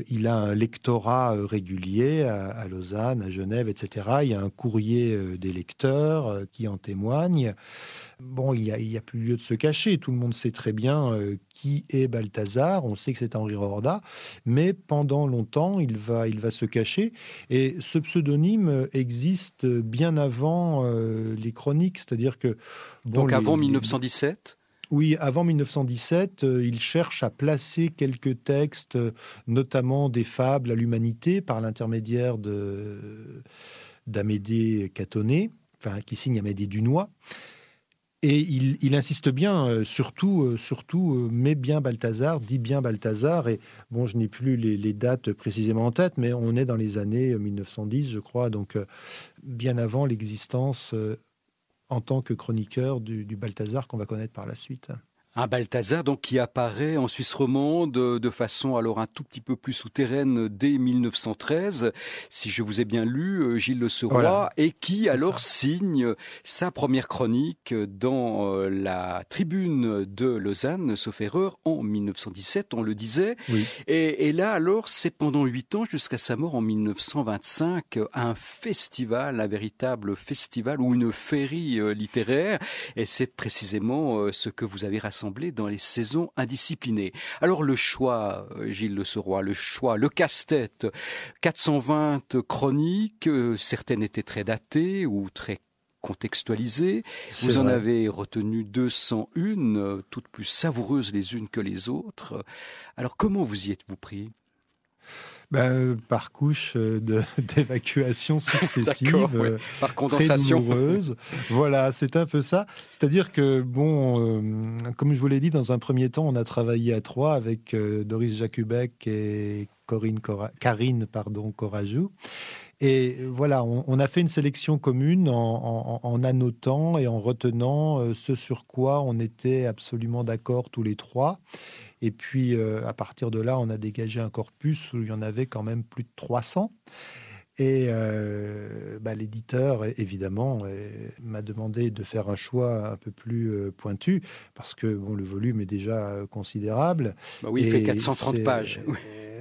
Il a un lectorat régulier à Lausanne, à Genève, etc. Il y a un courrier des lecteurs qui en témoigne. Bon, il y a plus lieu de se cacher. Tout le monde sait très bien qui est Balthazar. On sait que c'est Henri Rorda, mais pendant longtemps, il va se cacher. Et ce pseudonyme existe bien avant les chroniques, c'est-à-dire que donc avant 1917. Oui, avant 1917, il cherche à placer quelques textes, notamment des fables à l'humanité, par l'intermédiaire d'Amédée Catonnet, qui signe Amédée Dunois. Et il insiste bien, surtout, met bien Balthazar, dit bien Balthazar. Et bon, je n'ai plus les dates précisément en tête, mais on est dans les années 1910, je crois, donc bien avant l'existence en tant que chroniqueur du Balthazar qu'on va connaître par la suite. Un Balthazar donc qui apparaît en Suisse romande de façon alors un tout petit peu plus souterraine dès 1913, si je vous ai bien lu, Gilles Le Soroy, voilà, et qui alors signe sa première chronique dans la Tribune de Lausanne, sauf erreur, en 1917, on le disait. Oui. Et là alors, c'est pendant 8 ans jusqu'à sa mort en 1925, un festival, un véritable festival ou une féerie littéraire, et c'est précisément ce que vous avez rassemblé dans les saisons indisciplinées. Alors le choix, Gilles Le Soroy, le casse-tête, 420 chroniques, certaines étaient très datées ou très contextualisées. Vous en avez retenu 201, toutes plus savoureuses les unes que les autres. Alors comment vous y êtes-vous pris ? Par couche d'évacuation successive, par condensation, très douloureuse. Voilà, c'est un peu ça. C'est-à-dire que, comme je vous l'ai dit, dans un premier temps, on a travaillé à 3 avec Doris Jacubek et Karine Corajou. Et voilà, on a fait une sélection commune en annotant et en retenant ce sur quoi on était absolument d'accord tous les 3. Et puis, à partir de là, on a dégagé un corpus où il y en avait quand même plus de 300. Et l'éditeur, évidemment, m'a demandé de faire un choix un peu plus pointu, parce que le volume est déjà considérable. Il fait 430 pages.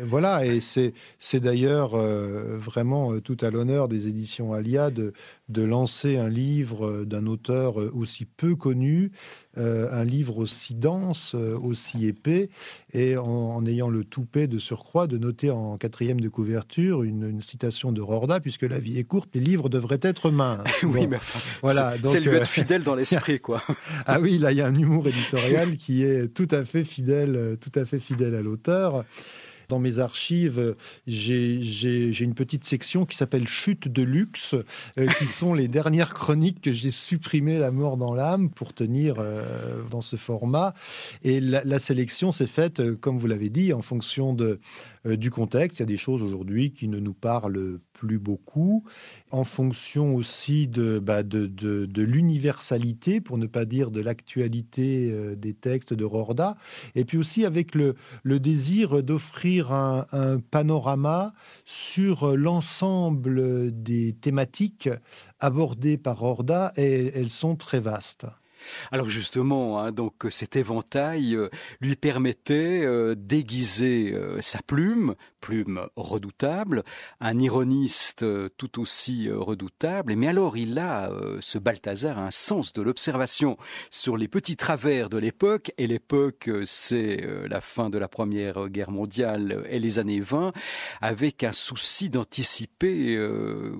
Voilà, et c'est d'ailleurs vraiment tout à l'honneur des éditions Alia de lancer un livre d'un auteur aussi peu connu, un livre aussi dense, aussi épais, et en ayant le toupet de surcroît de noter en 4e de couverture une citation de Rorda, puisque la vie est courte, les livres devraient être minces. Oui, mais voilà, c'est lui être fidèle dans l'esprit, quoi. Ah oui, là il y a un humour éditorial qui est tout à fait fidèle à l'auteur. Dans mes archives, j'ai une petite section qui s'appelle Chute de luxe, qui sont les dernières chroniques que j'ai supprimées la mort dans l'âme pour tenir dans ce format. Et la sélection s'est faite, comme vous l'avez dit, en fonction de du contexte. Il y a des choses aujourd'hui qui ne nous parlent plus beaucoup, en fonction aussi de l'universalité, pour ne pas dire de l'actualité des textes de Rorda, et puis aussi avec le désir d'offrir un panorama sur l'ensemble des thématiques abordées par Rorda, et elles sont très vastes. Alors justement, donc cet éventail lui permettait d'aiguiser sa plume redoutable, un ironiste tout aussi redoutable. Mais alors il a, ce Balthazar, un sens de l'observation sur les petits travers de l'époque. Et l'époque, c'est la fin de la Première Guerre mondiale et les années 20, avec un souci d'anticiper,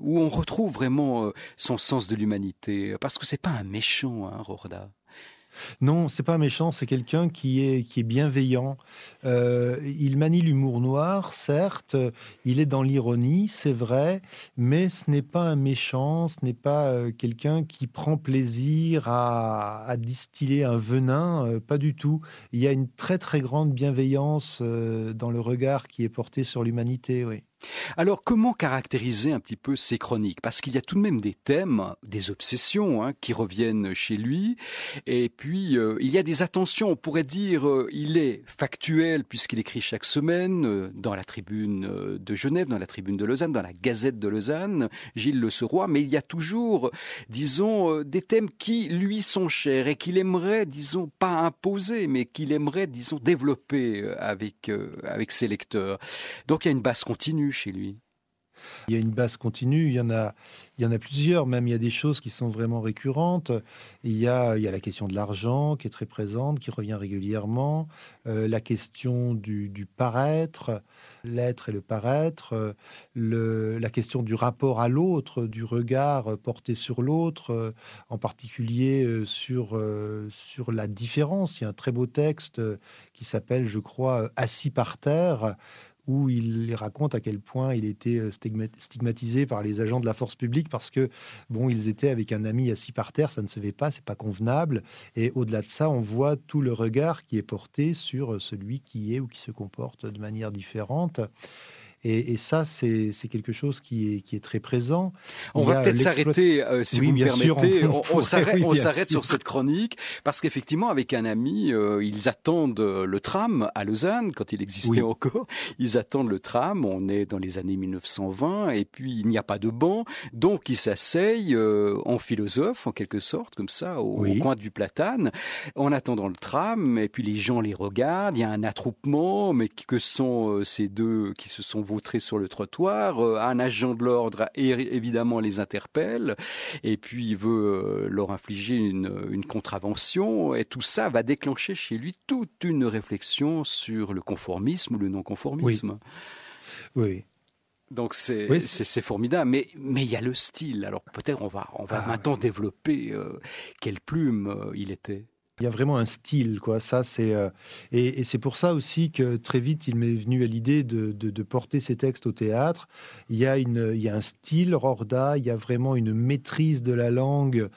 où on retrouve vraiment son sens de l'humanité. Parce que c'est pas un méchant, Rorda. Non, c'est pas méchant, c'est quelqu'un qui est bienveillant. Il manie l'humour noir, certes, il est dans l'ironie, c'est vrai, mais ce n'est pas un méchant, ce n'est pas quelqu'un qui prend plaisir à distiller un venin, pas du tout. Il y a une très très grande bienveillance dans le regard qui est porté sur l'humanité, oui. Alors, comment caractériser un petit peu ces chroniques? Parce qu'il y a tout de même des thèmes, des obsessions qui reviennent chez lui. Et puis, il y a des attentions. On pourrait dire, il est factuel puisqu'il écrit chaque semaine dans la Tribune de Genève, dans la Tribune de Lausanne, dans la Gazette de Lausanne, Gilles Le Seroy. Mais il y a toujours, disons, des thèmes qui lui sont chers et qu'il aimerait, disons, pas imposer, mais qu'il aimerait, disons, développer avec ses lecteurs. Donc, il y a une base continue chez lui. Il y a une base continue, il y en a plusieurs, même il y a des choses qui sont vraiment récurrentes. Il y a la question de l'argent qui est très présente, qui revient régulièrement, la question du paraître, l'être et le paraître, la question du rapport à l'autre, du regard porté sur l'autre, en particulier sur la différence. Il y a un très beau texte qui s'appelle, je crois, « Assis par terre », où il raconte à quel point il était stigmatisé par les agents de la force publique parce que, ils étaient avec un ami assis par terre, ça ne se fait pas, c'est pas convenable. Et au-delà de ça, on voit tout le regard qui est porté sur celui qui est ou qui se comporte de manière différente. Et ça, c'est quelque chose qui est très présent. On va peut-être s'arrêter, si vous me permettez. On s'arrête sur cette chronique, parce qu'effectivement, avec un ami, ils attendent le tram à Lausanne, quand il existait encore. Ils attendent le tram, on est dans les années 1920, et puis il n'y a pas de banc, donc ils s'asseyent en philosophe, en quelque sorte, comme ça, au coin du platane, en attendant le tram, et puis les gens les regardent, il y a un attroupement, mais que sont ces deux qui se sont vautrés sur le trottoir, un agent de l'ordre évidemment les interpelle et puis il veut leur infliger une contravention, et tout ça va déclencher chez lui toute une réflexion sur le conformisme ou le non-conformisme. Oui. Donc c'est formidable, mais il y a le style. Alors peut-être on va maintenant développer quelle plume il était. Il y a vraiment un style, quoi. Ça, et c'est pour ça aussi que très vite, il m'est venu à l'idée de porter ces textes au théâtre. Il y a un style, Rorda, il y a vraiment une maîtrise de la langue.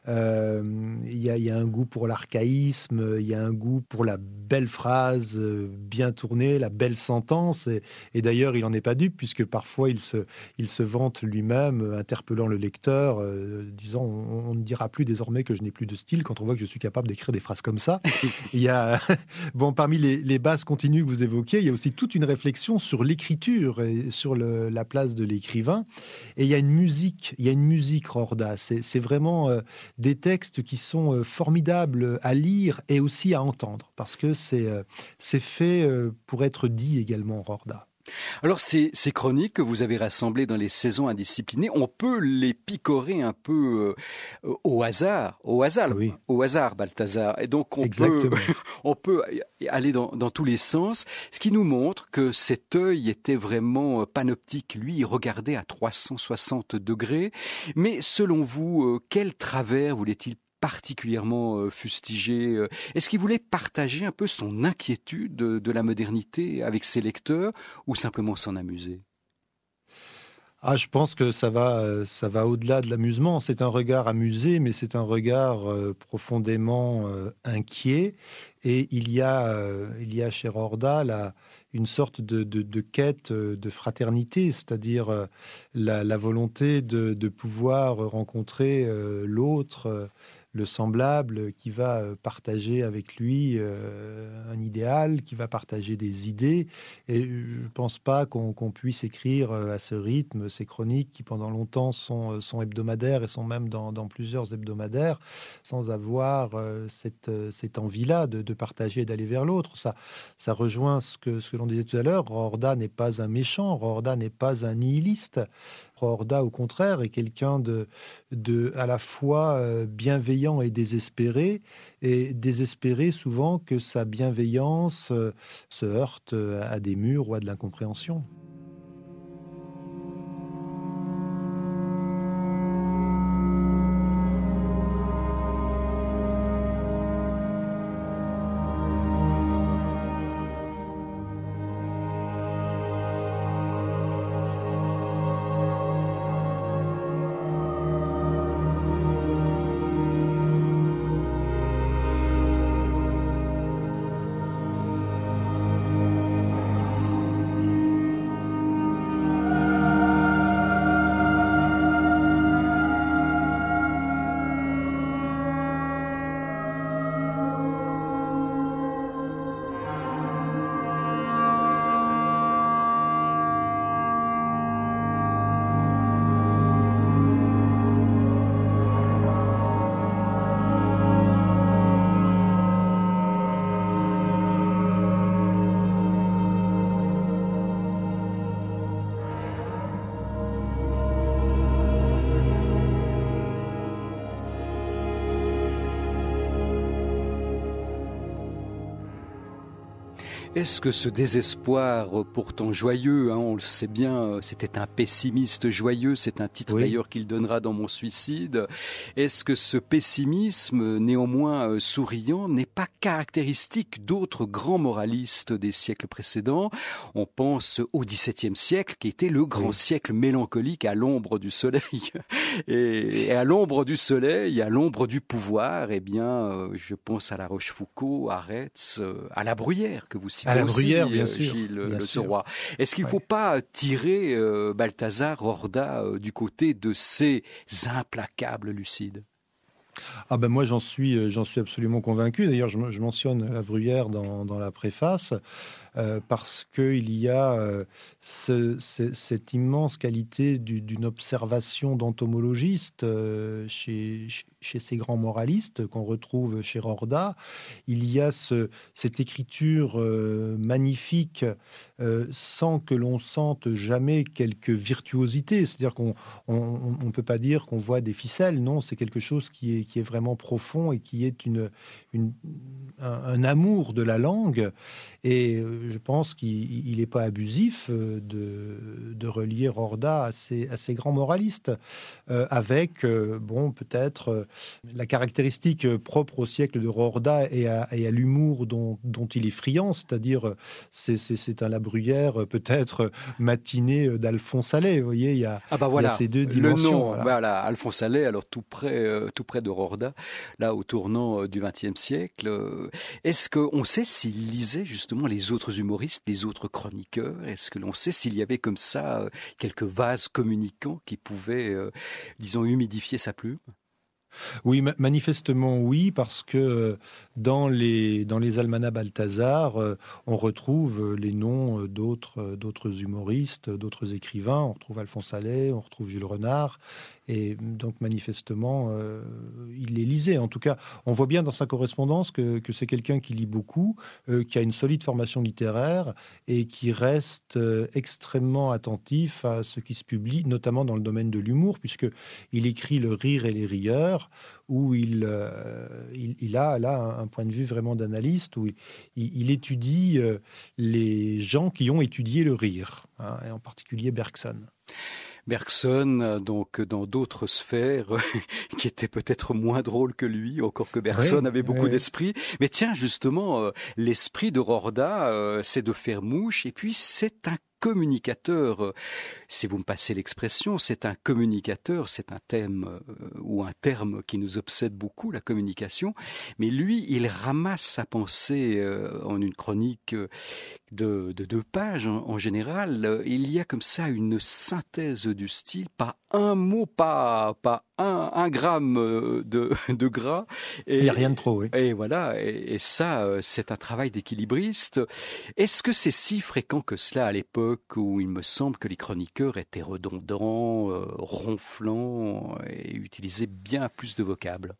Il y a un goût pour l'archaïsme, il y a un goût pour la belle phrase bien tournée, la belle sentence. Et d'ailleurs, il n'en est pas dupe, puisque parfois, il se vante lui-même, interpellant le lecteur, disant on ne dira plus désormais que je n'ai plus de style quand on voit que je suis capable d'écrire des phrases comme ça. Il y a, parmi les bases continues que vous évoquiez, il y a aussi toute une réflexion sur l'écriture et sur la place de l'écrivain. Et il y a une musique Rorda. C'est vraiment des textes qui sont formidables à lire et aussi à entendre, parce que c'est fait pour être dit également, Rorda. Alors ces chroniques que vous avez rassemblées dans les saisons indisciplinées, on peut les picorer un peu au hasard, Balthazar. Et donc on peut aller dans tous les sens, ce qui nous montre que cet œil était vraiment panoptique. Lui, il regardait à 360 degrés. Mais selon vous, quel travers voulait-il particulièrement fustigé? Est-ce qu'il voulait partager un peu son inquiétude de la modernité avec ses lecteurs, ou simplement s'en amuser? Je pense que ça va au-delà de l'amusement. C'est un regard amusé, mais c'est un regard profondément inquiet. Et il y a chez Rorda une sorte de quête de fraternité, c'est-à-dire la volonté de pouvoir rencontrer l'autre, le semblable, qui va partager avec lui un idéal, qui va partager des idées. Et je ne pense pas qu'on puisse écrire à ce rythme ces chroniques qui pendant longtemps sont hebdomadaires et sont même dans plusieurs hebdomadaires, sans avoir cette envie-là de partager et d'aller vers l'autre. Ça rejoint ce que l'on disait tout à l'heure. Roorda n'est pas un méchant, Roorda n'est pas un nihiliste. Roorda, au contraire, est quelqu'un de à la fois bienveillant et désespéré souvent que sa bienveillance se heurte à des murs ou à de l'incompréhension. Est-ce que ce désespoir, pourtant joyeux, on le sait bien, c'était un pessimiste joyeux, c'est un titre d'ailleurs qu'il donnera dans Mon suicide, est-ce que ce pessimisme, néanmoins souriant, n'est pas caractéristique d'autres grands moralistes des siècles précédents? On pense au XVIIe siècle, qui était le grand siècle mélancolique à l'ombre du soleil. Et à l'ombre du soleil, à l'ombre du pouvoir, eh bien, je pense à La Rochefoucauld, à Retz, à La Bruyère, que vous citez. À La Bruyère, aussi, bien sûr. Gilles bien Le sûr. Soroy. Est-ce qu'il ne faut pas tirer Balthazar Roorda du côté de ces implacables lucides? Ah ben moi j'en suis absolument convaincu. D'ailleurs je mentionne La Bruyère dans la préface parce qu'il y a cette immense qualité d'une observation d'entomologiste chez ces grands moralistes qu'on retrouve chez Roorda. Il y a cette écriture magnifique sans que l'on sente jamais quelque virtuosité. C'est-à-dire qu'on ne peut pas dire qu'on voit des ficelles. Non, c'est quelque chose qui est vraiment profond et qui est un amour de la langue. Et je pense qu'il n'est pas abusif de relier Roorda à ces grands moralistes, avec peut-être la caractéristique propre au siècle de Roorda et à l'humour dont il est friand, c'est-à-dire c'est un La Bruyère peut-être matiné d'Alphonse Allais. Vous voyez, il y a ces deux dimensions. Le nom, Alphonse Allais, alors tout près de Roorda, là au tournant du XXe siècle. Est-ce qu'on sait s'il lisait justement les autres humoristes, les autres chroniqueurs? Est-ce que l'on sait s'il y avait comme ça quelques vases communicants qui pouvaient, disons, humidifier sa plume? Oui, manifestement oui, parce que dans les almanachs Balthazar, on retrouve les noms d'autres humoristes, d'autres écrivains. On retrouve Alphonse Allais, on retrouve Jules Renard. Et donc manifestement, il les lisait. En tout cas, on voit bien dans sa correspondance que c'est quelqu'un qui lit beaucoup, qui a une solide formation littéraire et qui reste extrêmement attentif à ce qui se publie, notamment dans le domaine de l'humour, puisqu'il écrit Le Rire et les Rieurs, où il a là un point de vue vraiment d'analyste, où il étudie les gens qui ont étudié le rire, et en particulier Bergson. Bergson, donc dans d'autres sphères, qui étaient peut-être moins drôles que lui, encore que Bergson avait beaucoup d'esprit. Mais tiens, justement, l'esprit de Roorda, c'est de faire mouche, et puis c'est un communicateur. Si vous me passez l'expression, c'est un communicateur, c'est un thème ou un terme qui nous obsède beaucoup, la communication. Mais lui, il ramasse sa pensée en une chronique de 2 pages en général. Il y a comme ça une synthèse du style, pas un mot, pas un gramme de gras. Il n'y a rien de trop, oui. Et voilà, et ça, c'est un travail d'équilibriste. Est-ce que c'est si fréquent que cela à l'époque où il me semble que les chroniqueurs étaient redondants, ronflants et utilisaient bien plus de vocables?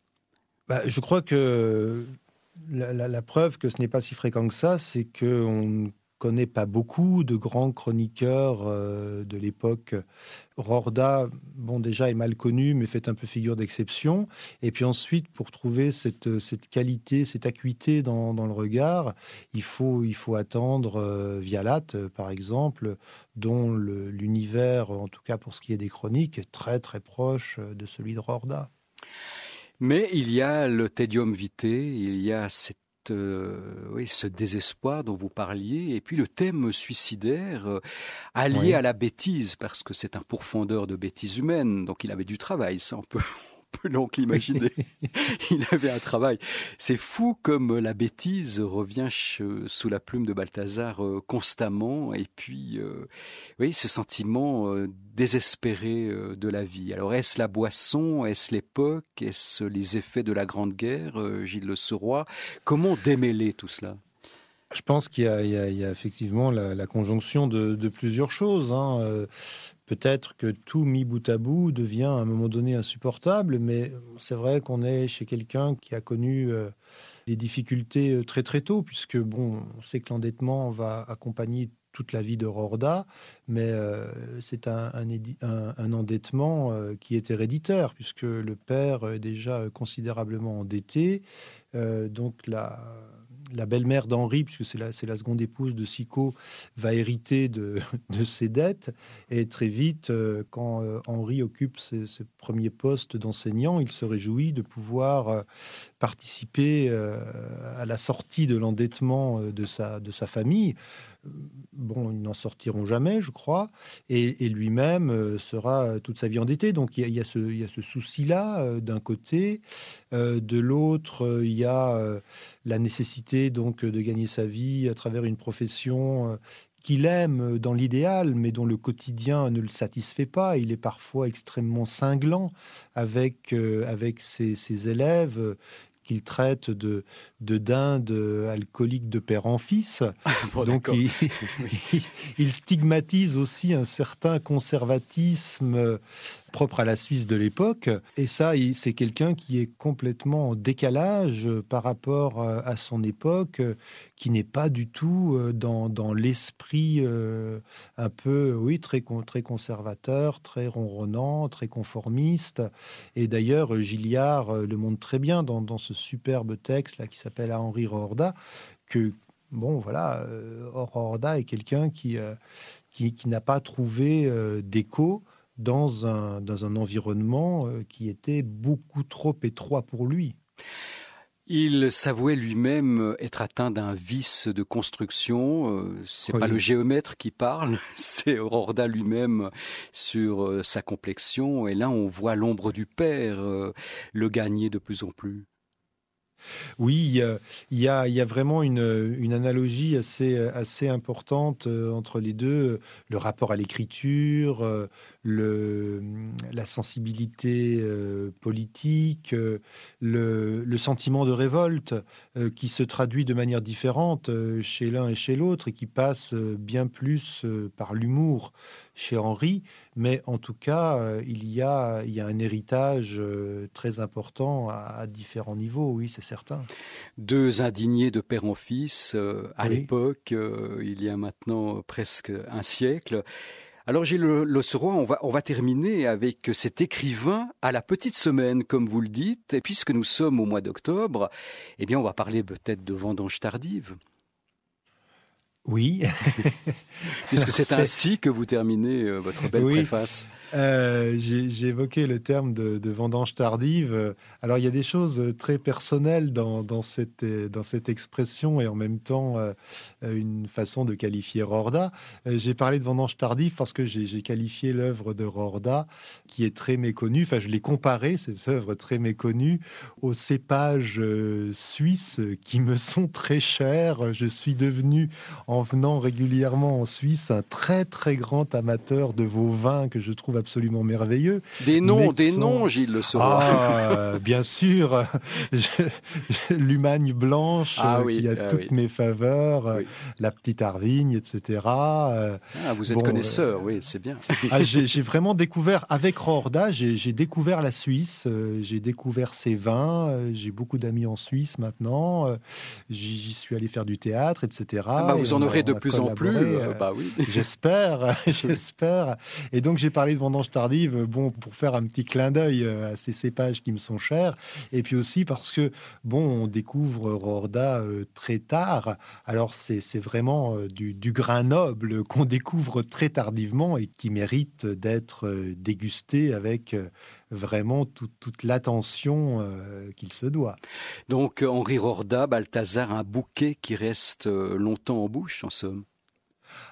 Je crois que la preuve que ce n'est pas si fréquent que ça, c'est qu'on ne connaît pas beaucoup de grands chroniqueurs de l'époque. Rorda, déjà est mal connu, mais fait un peu figure d'exception. Et puis ensuite, pour trouver cette qualité, cette acuité dans le regard, il faut attendre Vialat, par exemple, dont l'univers, en tout cas pour ce qui est des chroniques, est très très proche de celui de Rorda. Mais il y a le tedium vitae, il y a ce désespoir dont vous parliez, et puis le thème suicidaire allié à la bêtise, parce que c'est un pourfendeur de bêtises humaines, donc il avait du travail, ça on peut donc l'imaginer. Il avait un travail. C'est fou comme la bêtise revient sous la plume de Balthazar constamment, et puis ce sentiment désespéré de la vie. Alors est-ce la boisson, est-ce l'époque, est-ce les effets de la Grande Guerre, Gilles Le Serrois? Comment démêler tout cela? Je pense qu'il y a effectivement la conjonction de plusieurs choses. Peut-être que tout mis bout à bout devient à un moment donné insupportable, mais c'est vrai qu'on est chez quelqu'un qui a connu des difficultés très très tôt, puisque on sait que l'endettement va accompagner toute la vie de Rorda, mais c'est un endettement qui est héréditaire, puisque le père est déjà considérablement endetté, donc la belle-mère d'Henri, puisque c'est la seconde épouse de Sicot, va hériter de ses dettes. Et très vite, quand Henri occupe ses premiers postes d'enseignant, il se réjouit de pouvoir participer à la sortie de l'endettement de sa famille. Ils n'en sortiront jamais, je crois, et lui-même sera toute sa vie endetté. Donc il y a ce souci-là d'un côté. De l'autre, il y a la nécessité donc de gagner sa vie à travers une profession qu'il aime dans l'idéal, mais dont le quotidien ne le satisfait pas. Il est parfois extrêmement cinglant avec ses élèves qu'il traite de dinde alcoolique de père en fils. Donc il stigmatise aussi un certain conservatisme propre à la Suisse de l'époque. Et ça, c'est quelqu'un qui est complètement en décalage par rapport à son époque, qui n'est pas du tout dans l'esprit un peu, très conservateur, très ronronnant, très conformiste. Et d'ailleurs, Gilliard le montre très bien dans ce superbe texte là qui s'appelle À Henri Rorda, que Rorda est quelqu'un qui n'a pas trouvé d'écho dans un environnement qui était beaucoup trop étroit pour lui. Il s'avouait lui-même être atteint d'un vice de construction. C'est pas le géomètre qui parle, c'est Rorda lui-même sur sa complexion. Et là, on voit l'ombre du père le gagner de plus en plus. Oui, il y a vraiment une analogie assez importante entre les deux. Le rapport à l'écriture, la sensibilité politique, le sentiment de révolte qui se traduit de manière différente chez l'un et chez l'autre et qui passe bien plus par l'humour chez Henri, mais en tout cas, il y a un héritage très important à différents niveaux, oui, c'est certain. 2 indignés de père en fils à l'époque, il y a maintenant presque un siècle. Alors Gilles Le Serrois, on va terminer avec cet écrivain à la petite semaine, comme vous le dites, et puisque nous sommes au mois d'octobre, on va parler peut-être de Vendange tardive. Oui. Puisque c'est ainsi que vous terminez votre belle préface. J'ai évoqué le terme de vendange tardive. Alors, il y a des choses très personnelles dans cette expression et en même temps une façon de qualifier Rorda. J'ai parlé de vendange tardive parce que j'ai qualifié l'œuvre de Rorda qui est très méconnue. Enfin, je l'ai comparé, cette œuvre très méconnue, aux cépages suisses qui me sont très chers. Je suis devenu, en venant régulièrement en Suisse, un très très grand amateur de vos vins que je trouve absolument merveilleux. Des noms, Gilles Le Soroy. Ah, bien sûr. L'Humagne blanche qui a toutes mes faveurs, la petite Arvigne, etc. Vous êtes connaisseur, oui, c'est bien. J'ai vraiment découvert, avec Rorda, j'ai découvert la Suisse, j'ai découvert ses vins, j'ai beaucoup d'amis en Suisse maintenant, j'y suis allé faire du théâtre, etc. Vous en aurez de plus en plus, oui. J'espère. Et donc j'ai parlé de vendange tardive, pour faire un petit clin d'œil à ces cépages qui me sont chers, et puis aussi parce que, on découvre Rorda très tard. Alors c'est vraiment du grain noble qu'on découvre très tardivement et qui mérite d'être dégusté avec vraiment toute l'attention qu'il se doit. Donc Henri Rorda, Balthazar, un bouquet qui reste longtemps en bouche, en somme.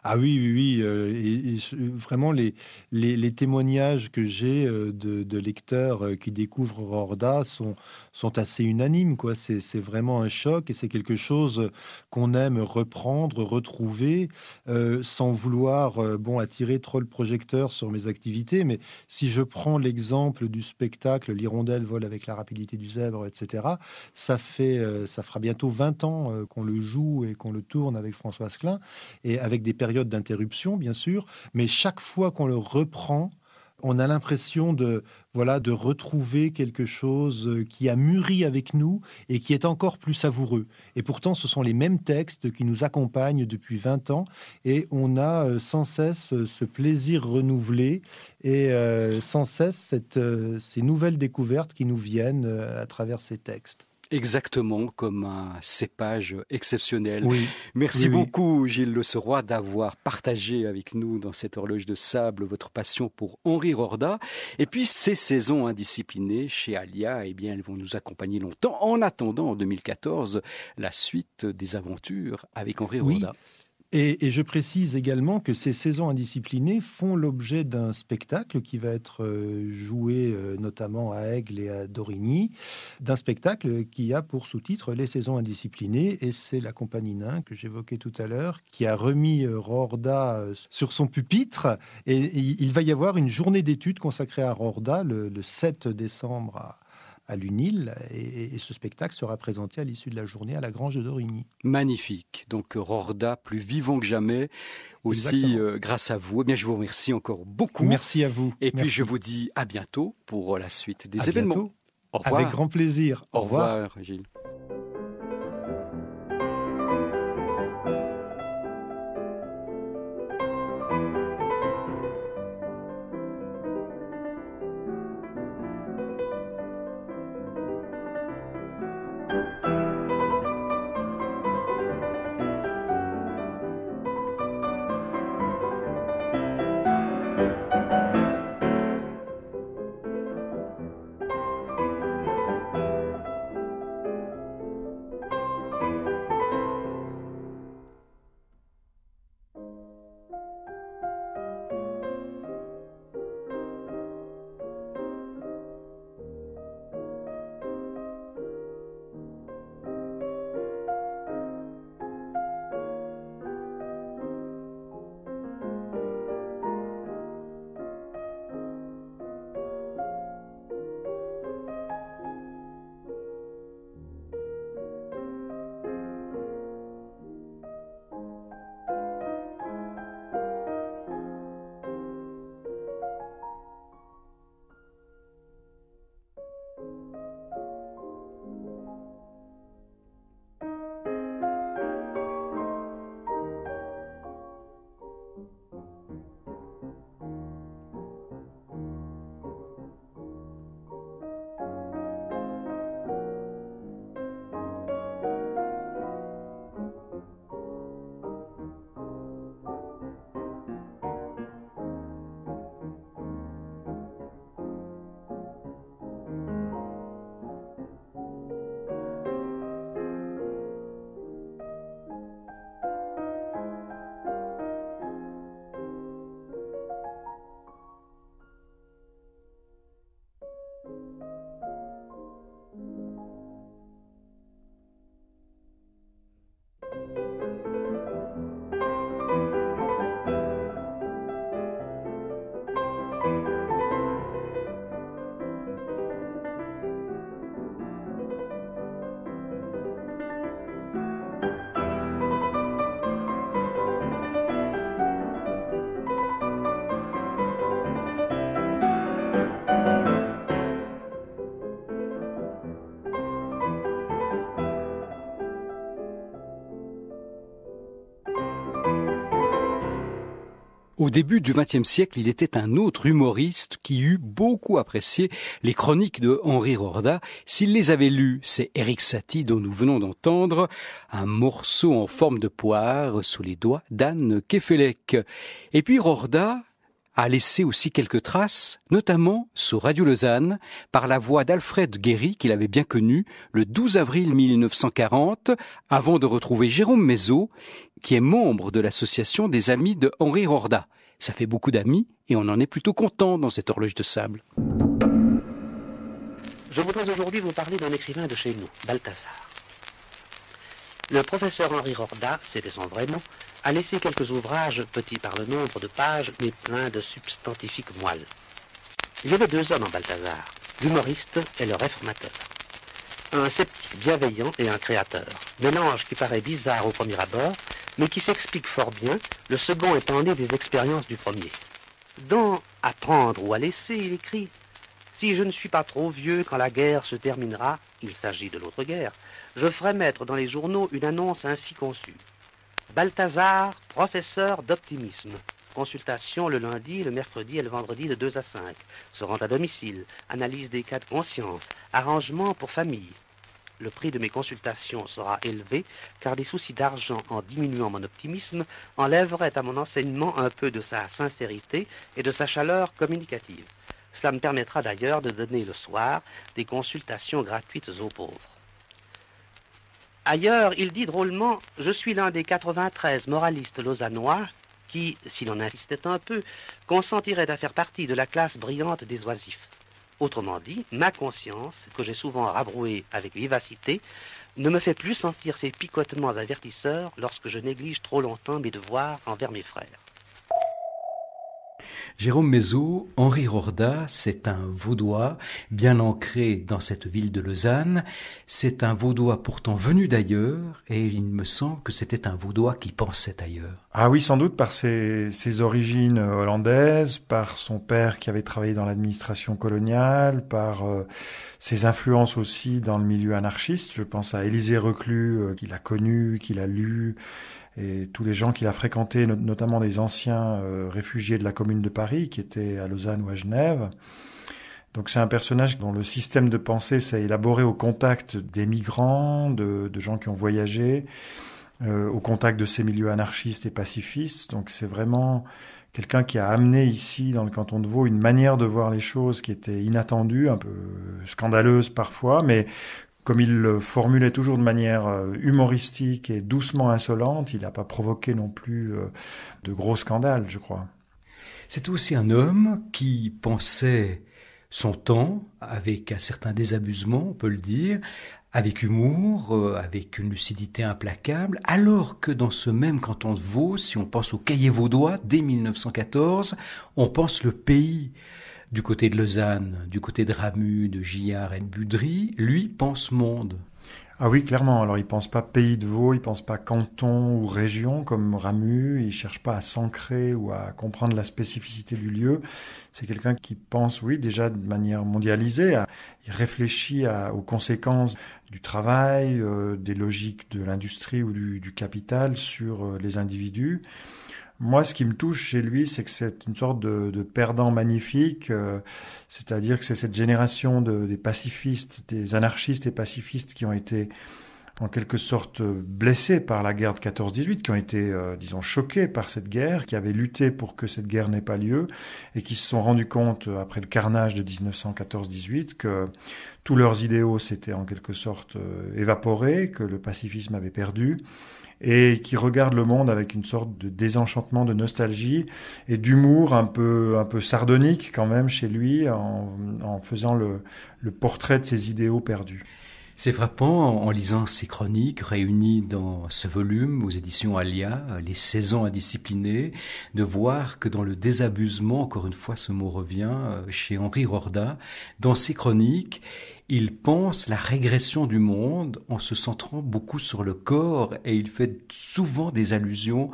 Ah oui. Et vraiment, les témoignages que j'ai de lecteurs qui découvrent Rorda sont assez unanimes, quoi. C'est vraiment un choc et c'est quelque chose qu'on aime reprendre, retrouver, sans vouloir attirer trop le projecteur sur mes activités. Mais si je prends l'exemple du spectacle L'Hirondelle vole avec la rapidité du zèbre, etc., ça fera bientôt 20 ans qu'on le joue et qu'on le tourne avec Françoise Klein, et avec des périodes d'interruption, bien sûr, mais chaque fois qu'on le reprend, on a l'impression de retrouver quelque chose qui a mûri avec nous et qui est encore plus savoureux. Et pourtant, ce sont les mêmes textes qui nous accompagnent depuis 20 ans et on a sans cesse ce plaisir renouvelé et sans cesse ces nouvelles découvertes qui nous viennent à travers ces textes. Exactement, comme un cépage exceptionnel. Oui. Merci beaucoup, Gilles Le Soroy, d'avoir partagé avec nous dans cette horloge de sable votre passion pour Henri Rorda. Et puis, ces saisons indisciplinées chez Alia, elles vont nous accompagner longtemps, en attendant, en 2014, la suite des aventures avec Henri Rorda. Et je précise également que ces saisons indisciplinées font l'objet d'un spectacle qui va être joué notamment à Aigle et à Dorigny, d'un spectacle qui a pour sous-titre Les saisons indisciplinées, et c'est la compagnie Nain que j'évoquais tout à l'heure qui a remis Rorda sur son pupitre, et il va y avoir une journée d'études consacrée à Rorda le 7 décembre à l'UNIL, et ce spectacle sera présenté à l'issue de la journée à la Grange de Dorigny. Magnifique. Donc Rorda, plus vivant que jamais, aussi grâce à vous. Je vous remercie encore beaucoup. Merci à vous. Et puis je vous dis à bientôt pour la suite des événements. Bientôt. Au revoir. Avec grand plaisir. Au revoir, Gilles. Au début du XXe siècle, il était un autre humoriste qui eut beaucoup apprécié les chroniques de Henri Rorda. S'il les avait lues, c'est Erik Satie dont nous venons d'entendre un morceau en forme de poire sous les doigts d'Anne Kefelec. Et puis Rorda a laissé aussi quelques traces, notamment sur Radio Lausanne, par la voix d'Alfred Guéry, qu'il avait bien connu, le 12 avril 1940, avant de retrouver Jérôme Mézot, qui est membre de l'association des amis de Henri Rorda. Ça fait beaucoup d'amis, et on en est plutôt content dans cette horloge de sable. Je voudrais aujourd'hui vous parler d'un écrivain de chez nous, Balthazar. Le professeur Henri Rorda, c'était son vrai nom, a laissé quelques ouvrages, petits par le nombre de pages, mais pleins de substantifiques moelles. Il y avait deux hommes en Balthazar, l'humoriste et le réformateur. Un sceptique bienveillant et un créateur, mélange qui paraît bizarre au premier abord, mais qui s'explique fort bien, le second étant né des expériences du premier. Dans « À prendre ou à laisser », il écrit « Si je ne suis pas trop vieux quand la guerre se terminera, il s'agit de l'autre guerre, je ferai mettre dans les journaux une annonce ainsi conçue. Balthazar, professeur d'optimisme. Consultation le lundi, le mercredi et le vendredi de 2 à 5. Se rend à domicile. Analyse des cas de conscience. Arrangement pour famille. Le prix de mes consultations sera élevé, car des soucis d'argent en diminuant mon optimisme enlèveraient à mon enseignement un peu de sa sincérité et de sa chaleur communicative. Cela me permettra d'ailleurs de donner le soir des consultations gratuites aux pauvres. Ailleurs, il dit drôlement « Je suis l'un des 93 moralistes lausannois qui, si l'on insistait un peu, consentirait à faire partie de la classe brillante des oisifs. Autrement dit, ma conscience, que j'ai souvent rabrouée avec vivacité, ne me fait plus sentir ces picotements avertisseurs lorsque je néglige trop longtemps mes devoirs envers mes frères. » Jérôme Mézot, Henri Rorda, c'est un Vaudois bien ancré dans cette ville de Lausanne. C'est un Vaudois pourtant venu d'ailleurs, et il me semble que c'était un Vaudois qui pensait ailleurs. Ah oui, sans doute par ses origines hollandaises, par son père qui avait travaillé dans l'administration coloniale, par ses influences aussi dans le milieu anarchiste. Je pense à Élisée Reclus, qu'il a connu, qu'il a lu, et tous les gens qu'il a fréquentés, notamment des anciens réfugiés de la Commune de Paris, qui étaient à Lausanne ou à Genève. Donc c'est un personnage dont le système de pensée s'est élaboré au contact des migrants, de gens qui ont voyagé, au contact de ces milieux anarchistes et pacifistes. Donc c'est vraiment quelqu'un qui a amené ici, dans le canton de Vaud, une manière de voir les choses qui était inattendue, un peu scandaleuse parfois, mais comme il le formulait toujours de manière humoristique et doucement insolente, il n'a pas provoqué non plus de gros scandales, je crois. C'est aussi un homme qui pensait son temps avec un certain désabusement, on peut le dire, avec humour, avec une lucidité implacable, alors que dans ce même canton de Vaud, si on pense au Cahier vaudois, dès 1914, on pense le pays. Du côté de Lausanne, du côté de Ramu, de Gillard et de Budry, lui pense monde. Ah oui, clairement. Alors, il pense pas pays de Vaud, il pense pas canton ou région comme Ramu, il cherche pas à s'ancrer ou à comprendre la spécificité du lieu. C'est quelqu'un qui pense, oui, déjà de manière mondialisée. Il réfléchit aux conséquences du travail, des logiques de l'industrie ou du capital sur les individus. Moi, ce qui me touche chez lui, c'est que c'est une sorte de perdant magnifique, c'est-à-dire que c'est cette génération des pacifistes, des anarchistes et pacifistes qui ont été en quelque sorte blessés par la guerre de 14-18, qui ont été, disons, choqués par cette guerre, qui avaient lutté pour que cette guerre n'ait pas lieu, et qui se sont rendus compte, après le carnage de 1914-18, que tous leurs idéaux s'étaient en quelque sorte évaporés, que le pacifisme avait perdu, et qui regarde le monde avec une sorte de désenchantement, de nostalgie et d'humour un peu sardonique quand même chez lui, en faisant le portrait de ses idéaux perdus. C'est frappant, en lisant ces chroniques réunies dans ce volume aux éditions Alia, les saisons indisciplinées, de voir que dans le désabusement, encore une fois ce mot revient, chez Henri Rorda, dans ces chroniques, il pense la régression du monde en se centrant beaucoup sur le corps, et il fait souvent des allusions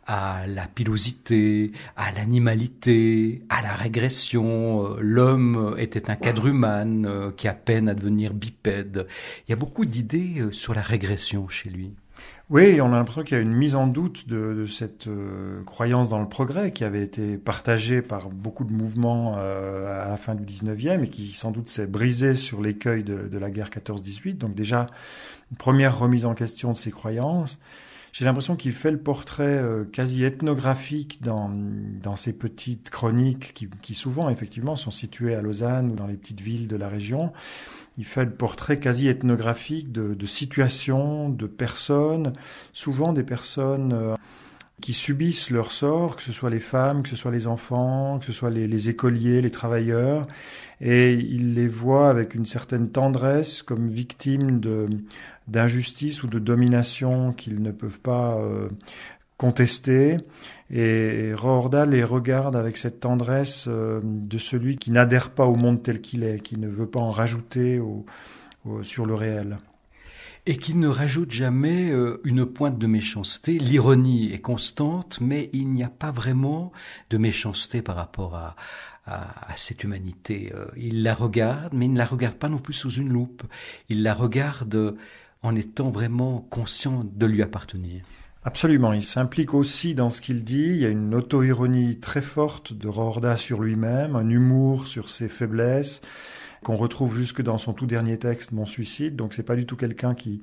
à la pilosité, à l'animalité, à la régression. L'homme était un quadrumane qui a peine à devenir bipède. Il y a beaucoup d'idées sur la régression chez lui. Oui, on a l'impression qu'il y a une mise en doute de cette croyance dans le progrès qui avait été partagée par beaucoup de mouvements à la fin du 19e et qui sans doute s'est brisée sur l'écueil de la guerre 14-18. Donc déjà, une première remise en question de ces croyances. J'ai l'impression qu'il fait le portrait quasi ethnographique dans ces petites chroniques qui souvent effectivement sont situées à Lausanne ou dans les petites villes de la région. Il fait le portrait quasi ethnographique de situations, de personnes, souvent des personnes qui subissent leur sort, que ce soit les femmes, que ce soit les enfants, que ce soit les écoliers, les travailleurs, et il les voit avec une certaine tendresse comme victimes d'injustice ou de domination qu'ils ne peuvent pas contester. Et Roorda les regarde avec cette tendresse de celui qui n'adhère pas au monde tel qu'il est, qui ne veut pas en rajouter sur le réel. Et qui ne rajoute jamais une pointe de méchanceté. L'ironie est constante, mais il n'y a pas vraiment de méchanceté par rapport à cette humanité. Il la regarde, mais il ne la regarde pas non plus sous une loupe. Il la regarde en étant vraiment conscient de lui appartenir. Absolument, il s'implique aussi dans ce qu'il dit. Il y a une auto-ironie très forte de Roorda sur lui-même, un humour sur ses faiblesses, qu'on retrouve jusque dans son tout dernier texte, Mon suicide. Donc c'est pas du tout quelqu'un qui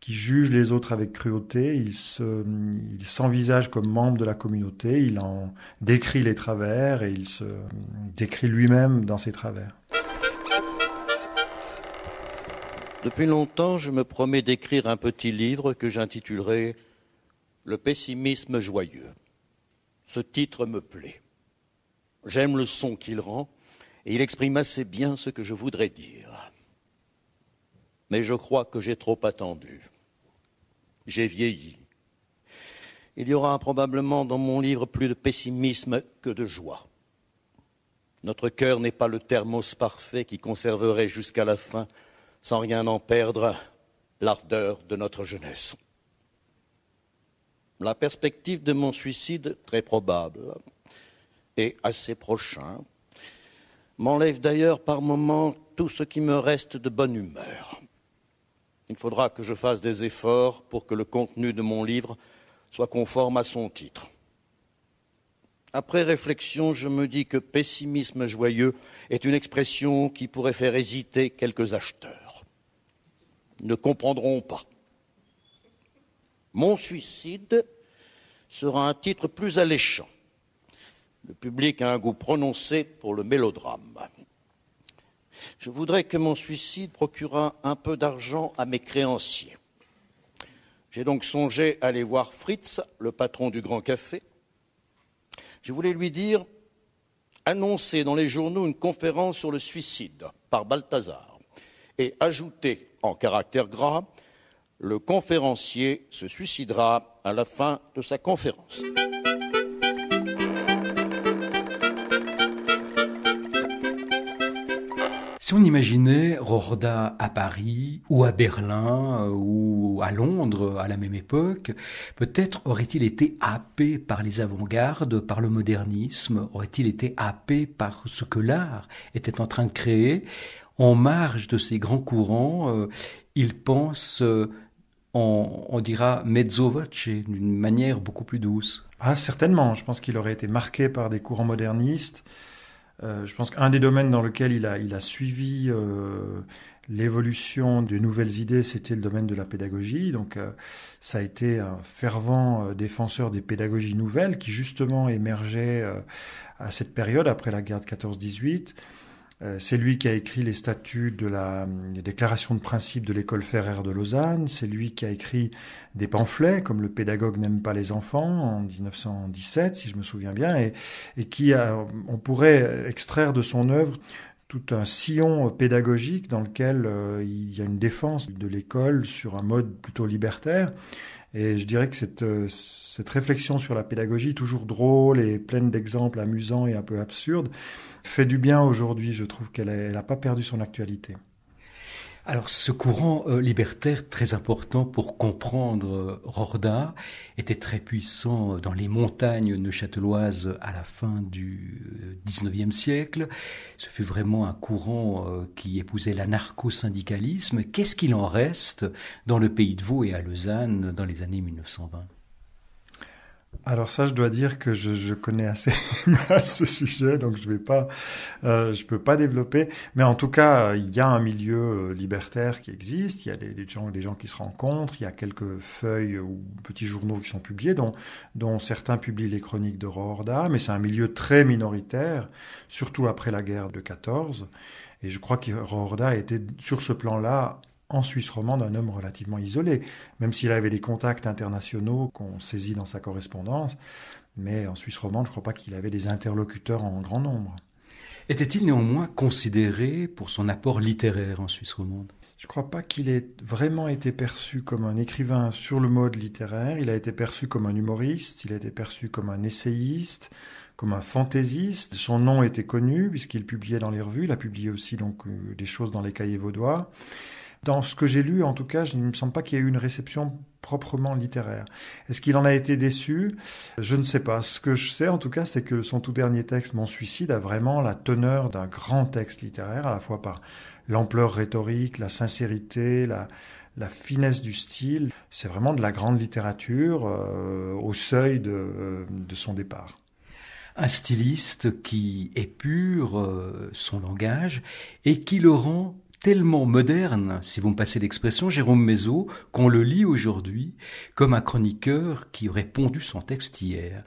juge les autres avec cruauté. Il s'envisage comme membre de la communauté, il en décrit les travers et il se décrit lui-même dans ses travers. Depuis longtemps, je me promets d'écrire un petit livre que j'intitulerai « Le pessimisme joyeux ». Ce titre me plaît. J'aime le son qu'il rend et il exprime assez bien ce que je voudrais dire. Mais je crois que j'ai trop attendu. J'ai vieilli. Il y aura probablement dans mon livre plus de pessimisme que de joie. Notre cœur n'est pas le thermos parfait qui conserverait jusqu'à la fin, sans rien en perdre, l'ardeur de notre jeunesse. La perspective de mon suicide, très probable et assez prochain, m'enlève d'ailleurs par moments tout ce qui me reste de bonne humeur. Il faudra que je fasse des efforts pour que le contenu de mon livre soit conforme à son titre. Après réflexion, je me dis que pessimisme joyeux est une expression qui pourrait faire hésiter quelques acheteurs. Ils ne comprendront pas. Mon suicide sera un titre plus alléchant. Le public a un goût prononcé pour le mélodrame. Je voudrais que mon suicide procurât un peu d'argent à mes créanciers. J'ai donc songé aller voir Fritz, le patron du Grand Café. Je voulais lui dire « Annoncer dans les journaux une conférence sur le suicide par Balthazar et ajouter en caractère gras « Le conférencier se suicidera à la fin de sa conférence ». Si on imaginait Roorda à Paris ou à Berlin ou à Londres à la même époque, peut-être aurait-il été happé par les avant-gardes, par le modernisme, aurait-il été happé par ce que l'art était en train de créer. En marge de ces grands courants, il pense, on dira mezzo voce, d'une manière beaucoup plus douce. Ah, certainement, je pense qu'il aurait été marqué par des courants modernistes. Je pense qu'un des domaines dans lequel il a suivi l'évolution de nouvelles idées, c'était le domaine de la pédagogie. Donc ça a été un fervent défenseur des pédagogies nouvelles qui justement émergeaient à cette période, après la guerre de 14-18. C'est lui qui a écrit les statuts de la déclaration de principe de l'école Ferrer de Lausanne. C'est lui qui a écrit des pamphlets comme Le pédagogue n'aime pas les enfants en 1917, si je me souviens bien, et qui on pourrait extraire de son œuvre tout un sillon pédagogique dans lequel il y a une défense de l'école sur un mode plutôt libertaire. Et je dirais que cette réflexion sur la pédagogie, toujours drôle et pleine d'exemples amusants et un peu absurdes, fait du bien aujourd'hui. Je trouve qu'elle n'a pas perdu son actualité. Alors ce courant libertaire très important pour comprendre Roorda était très puissant dans les montagnes neuchâteloises à la fin du XIXe siècle. Ce fut vraiment un courant qui épousait l'anarcho-syndicalisme. Qu'est-ce qu'il en reste dans le Pays de Vaud et à Lausanne dans les années 1920 ? Alors ça, je dois dire que je connais assez mal ce sujet, donc je peux pas développer. Mais en tout cas, il y a un milieu libertaire qui existe. Il y a des gens qui se rencontrent. Il y a quelques feuilles ou petits journaux qui sont publiés, dont certains publient les chroniques de Roorda. Mais c'est un milieu très minoritaire, surtout après la guerre de 14. Et je crois que Roorda était sur ce plan-là, en Suisse romande, un homme relativement isolé, même s'il avait des contacts internationaux qu'on saisit dans sa correspondance. Mais en Suisse romande, je ne crois pas qu'il avait des interlocuteurs en grand nombre. Était-il néanmoins considéré pour son apport littéraire en Suisse romande ? Je ne crois pas qu'il ait vraiment été perçu comme un écrivain sur le mode littéraire. Il a été perçu comme un humoriste, il a été perçu comme un essayiste, comme un fantaisiste. Son nom était connu puisqu'il publiait dans les revues. Il a publié aussi donc des choses dans les cahiers vaudois. Dans ce que j'ai lu, en tout cas, il ne me semble pas qu'il y ait eu une réception proprement littéraire. Est-ce qu'il en a été déçu ? Je ne sais pas. Ce que je sais, en tout cas, c'est que son tout dernier texte, Mon suicide, a vraiment la teneur d'un grand texte littéraire, à la fois par l'ampleur rhétorique, la sincérité, la finesse du style. C'est vraiment de la grande littérature au seuil de son départ. Un styliste qui épure son langage et qui le rend tellement moderne, si vous me passez l'expression, Jérôme Mézot, qu'on le lit aujourd'hui comme un chroniqueur qui aurait pondu son texte hier.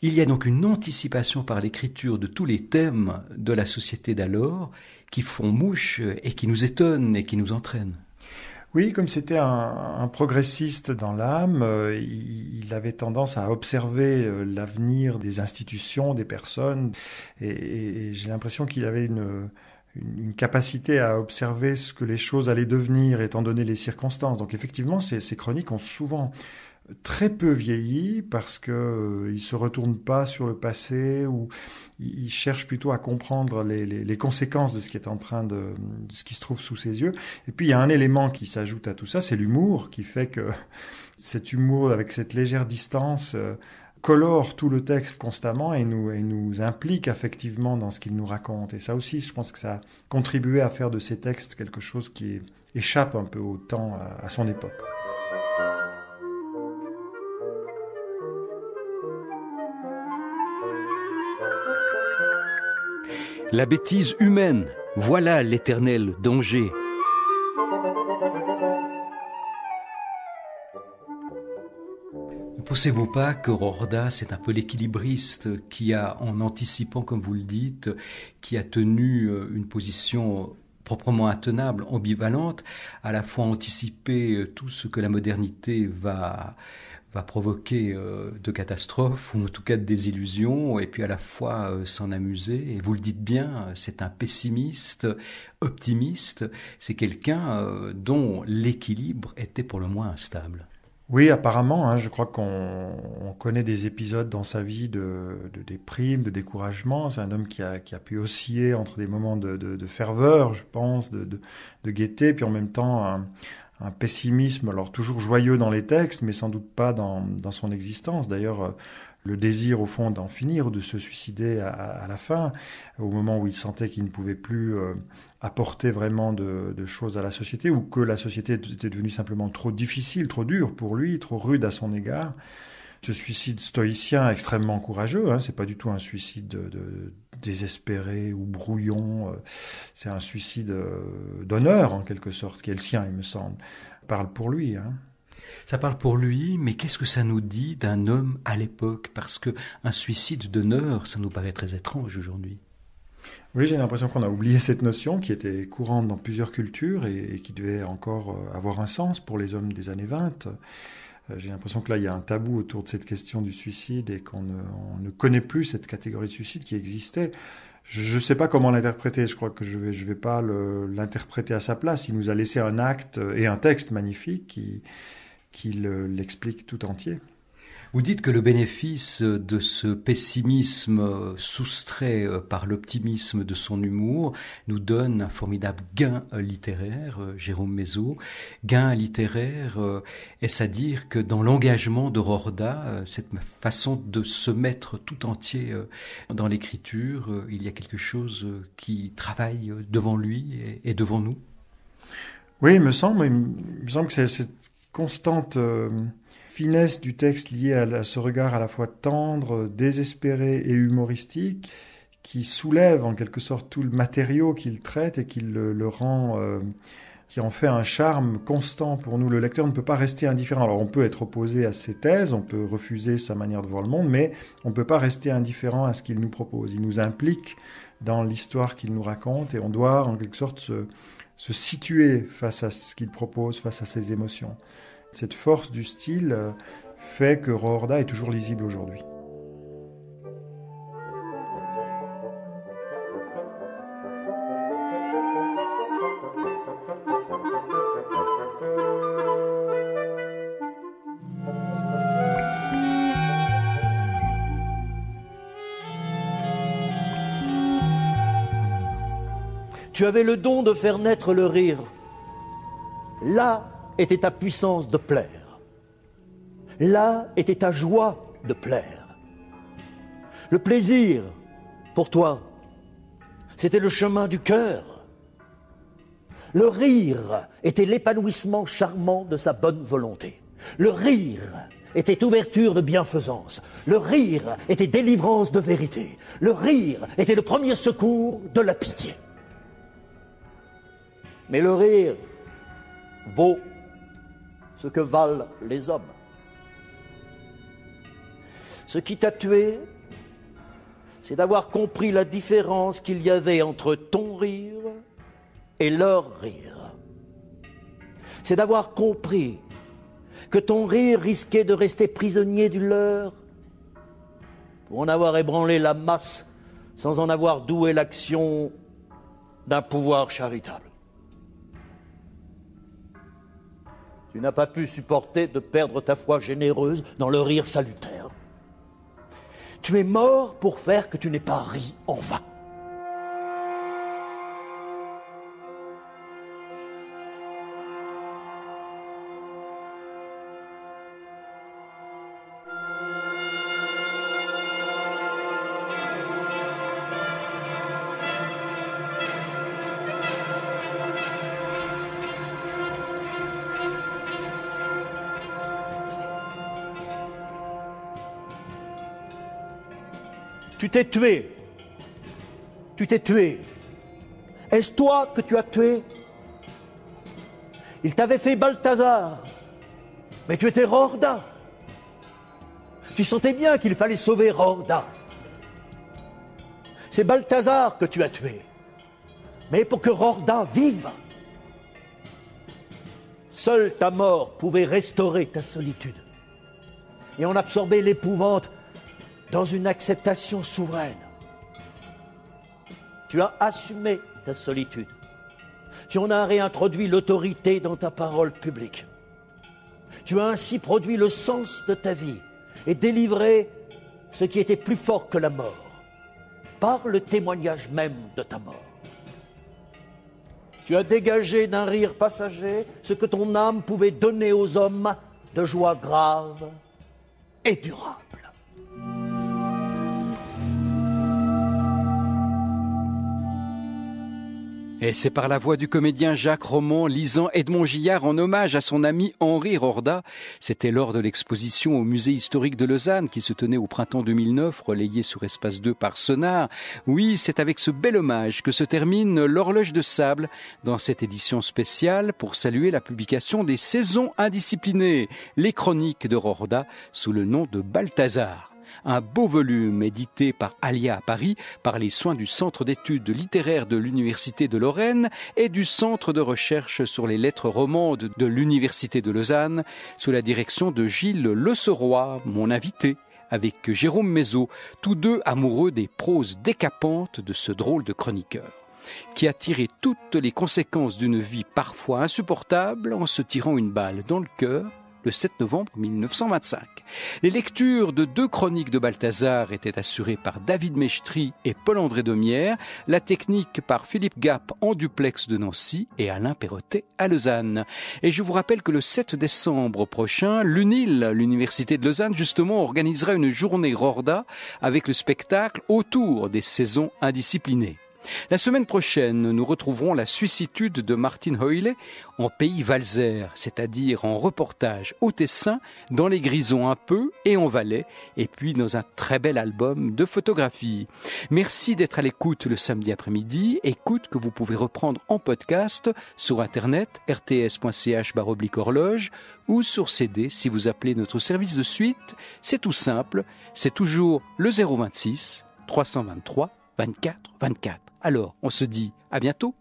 Il y a donc une anticipation par l'écriture de tous les thèmes de la société d'alors qui font mouche et qui nous étonnent et qui nous entraînent. Oui, comme c'était un progressiste dans l'âme, il avait tendance à observer l'avenir des institutions, des personnes, et j'ai l'impression qu'il avait une capacité à observer ce que les choses allaient devenir étant donné les circonstances. Donc effectivement, ces chroniques ont souvent très peu vieilli parce que ils se retournent pas sur le passé ou ils cherchent plutôt à comprendre les conséquences de ce qui est en train de ce qui se trouve sous ses yeux. Et puis il y a un élément qui s'ajoute à tout ça, c'est l'humour qui fait que cet humour avec cette légère distance colore tout le texte constamment et nous implique affectivement dans ce qu'il nous raconte. Et ça aussi, je pense que ça a contribué à faire de ces textes quelque chose qui échappe un peu au temps, à son époque. La bêtise humaine, voilà l'éternel danger. Ne pensez-vous pas que Roorda, c'est un peu l'équilibriste qui a, en anticipant, comme vous le dites, qui a tenu une position proprement intenable, ambivalente, à la fois anticiper tout ce que la modernité va provoquer de catastrophes, ou en tout cas de désillusions, et puis à la fois s'en amuser. Et vous le dites bien, c'est un pessimiste, optimiste, c'est quelqu'un dont l'équilibre était pour le moins instable. Oui, apparemment, je crois qu'on connaît des épisodes dans sa vie de déprime, de découragement. C'est un homme qui a pu osciller entre des moments de ferveur, je pense, de gaieté, puis en même temps un pessimisme, alors toujours joyeux dans les textes, mais sans doute pas dans son existence. D'ailleurs, le désir au fond d'en finir, de se suicider à la fin, au moment où il sentait qu'il ne pouvait plus apporter vraiment de choses à la société, ou que la société était devenue simplement trop difficile, trop dure pour lui, trop rude à son égard. Ce suicide stoïcien extrêmement courageux, c'est pas du tout un suicide de désespéré ou brouillon, c'est un suicide d'honneur en quelque sorte, qui est le sien, il me semble. Parle pour lui. Ça parle pour lui, mais qu'est-ce que ça nous dit d'un homme à l'époque ? Parce que un suicide d'honneur, ça nous paraît très étrange aujourd'hui. Oui, j'ai l'impression qu'on a oublié cette notion qui était courante dans plusieurs cultures et qui devait encore avoir un sens pour les hommes des années 20. J'ai l'impression que là, il y a un tabou autour de cette question du suicide et qu'on ne connaît plus cette catégorie de suicide qui existait. Je ne sais pas comment l'interpréter. Je crois que je vais pas l'interpréter à sa place. Il nous a laissé un acte et un texte magnifique qui l'explique tout entier. Vous dites que le bénéfice de ce pessimisme soustrait par l'optimisme de son humour nous donne un formidable gain littéraire, Jérôme Mézot. Gain littéraire, est-ce à dire que dans l'engagement de Rorda, cette façon de se mettre tout entier dans l'écriture, il y a quelque chose qui travaille devant lui et devant nous? Oui, il me semble que c'est cette constante finesse du texte liée à ce regard à la fois tendre, désespéré et humoristique qui soulève en quelque sorte tout le matériau qu'il traite et qui le rend, qui en fait un charme constant pour nous. Le lecteur ne peut pas rester indifférent. Alors on peut être opposé à ses thèses, on peut refuser sa manière de voir le monde, mais on ne peut pas rester indifférent à ce qu'il nous propose. Il nous implique dans l'histoire qu'il nous raconte et on doit en quelque sorte se situer face à ce qu'il propose, face à ses émotions. Cette force du style fait que Rorda est toujours lisible aujourd'hui. Tu avais le don de faire naître le rire. Là était ta puissance de plaire. Là était ta joie de plaire. Le plaisir, pour toi, c'était le chemin du cœur. Le rire était l'épanouissement charmant de sa bonne volonté. Le rire était ouverture de bienfaisance. Le rire était délivrance de vérité. Le rire était le premier secours de la pitié. Mais le rire vaut ce que valent les hommes. Ce qui t'a tué, c'est d'avoir compris la différence qu'il y avait entre ton rire et leur rire. C'est d'avoir compris que ton rire risquait de rester prisonnier du leur pour en avoir ébranlé la masse sans en avoir doué l'action d'un pouvoir charitable. Tu n'as pas pu supporter de perdre ta foi généreuse dans le rire salutaire. Tu es mort pour faire que tu n'aies pas ri en vain. Tu t'es tué. Tu t'es tué. Est-ce toi que tu as tué? Il t'avait fait Balthazar, mais tu étais Rorda. Tu sentais bien qu'il fallait sauver Rorda. C'est Balthazar que tu as tué, mais pour que Rorda vive. Seule ta mort pouvait restaurer ta solitude et en absorber l'épouvante dans une acceptation souveraine. Tu as assumé ta solitude. Tu en as réintroduit l'autorité dans ta parole publique. Tu as ainsi produit le sens de ta vie et délivré ce qui était plus fort que la mort, par le témoignage même de ta mort. Tu as dégagé d'un rire passager ce que ton âme pouvait donner aux hommes de joie grave et durable. Et c'est par la voix du comédien Jacques Roman lisant Edmond Gillard en hommage à son ami Henri Rorda. C'était lors de l'exposition au musée historique de Lausanne qui se tenait au printemps 2009, relayée sur Espace 2 par Sonar. Oui, c'est avec ce bel hommage que se termine l'horloge de sable dans cette édition spéciale pour saluer la publication des Saisons indisciplinées, les chroniques de Rorda sous le nom de Balthazar. Un beau volume édité par Alia à Paris par les soins du Centre d'études littéraires de l'Université de Lorraine et du Centre de recherche sur les lettres romandes de l'Université de Lausanne sous la direction de Gilles Lecerroy, mon invité, avec Jérôme Mézot, tous deux amoureux des proses décapantes de ce drôle de chroniqueur, qui a tiré toutes les conséquences d'une vie parfois insupportable en se tirant une balle dans le cœur le 7 novembre 1925. Les lectures de 2 chroniques de Balthazar étaient assurées par David Mechtry et Paul-André Demière, la technique par Philippe Gap en duplex de Nancy et Alain Perrotet à Lausanne. Et je vous rappelle que le 7 décembre prochain, l'UNIL, l'Université de Lausanne, justement, organisera une journée Rorda avec le spectacle autour des saisons indisciplinées. La semaine prochaine, nous retrouverons la suissitude de Martin Hoyle en pays Valser, c'est-à-dire en reportage au Tessin, dans les Grisons un peu et en Valais, et puis dans un très bel album de photographie. Merci d'être à l'écoute le samedi après-midi, écoute que vous pouvez reprendre en podcast sur internet rts.ch/horloge ou sur CD si vous appelez notre service de suite. C'est tout simple, c'est toujours le 026 323 24 24. Alors, on se dit à bientôt.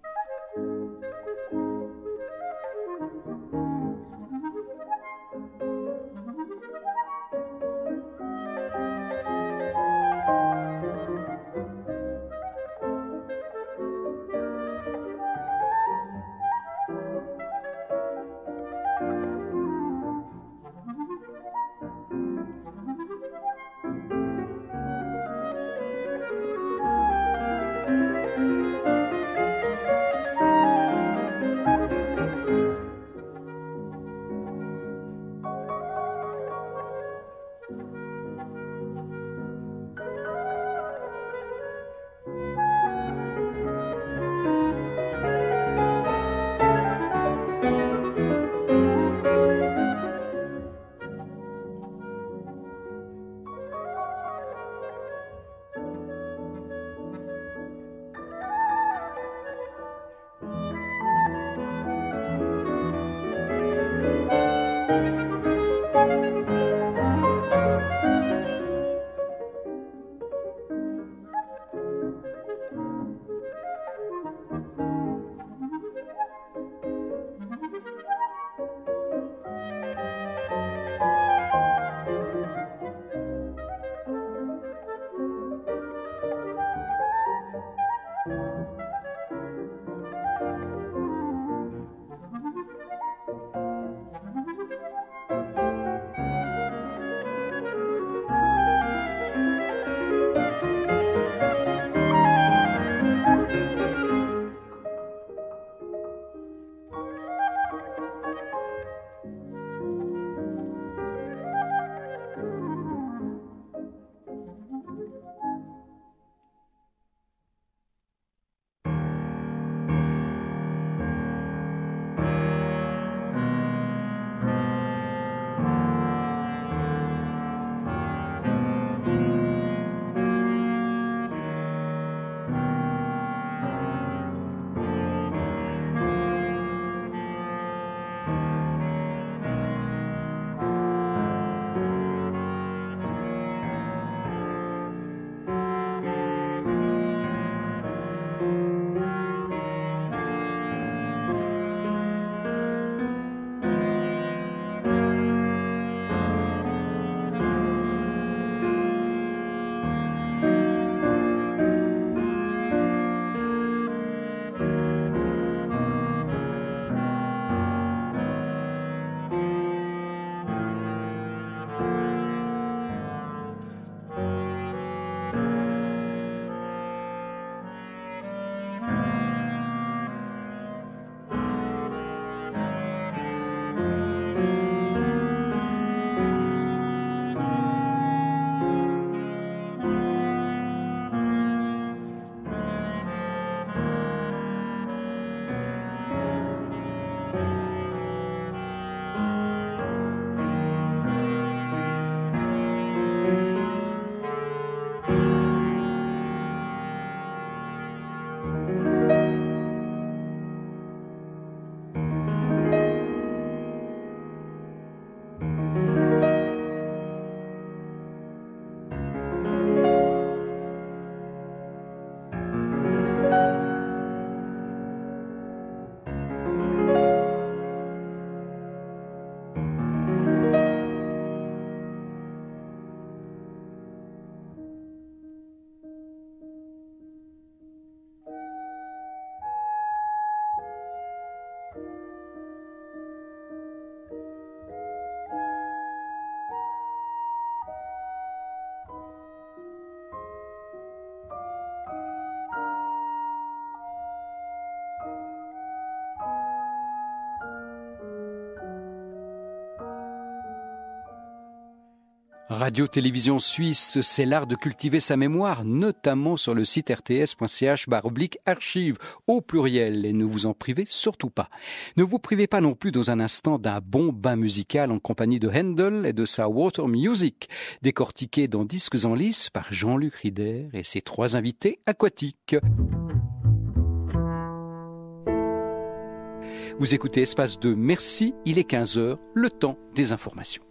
Radio-Télévision Suisse, c'est l'art de cultiver sa mémoire, notamment sur le site rts.ch/archives au pluriel, et ne vous en privez surtout pas. Ne vous privez pas non plus dans un instant d'un bon bain musical en compagnie de Handel et de sa Water Music, décortiqué dans Disques en lice par Jean-Luc Rieder et ses 3 invités aquatiques. Vous écoutez Espace 2, merci, il est 15h, le temps des informations.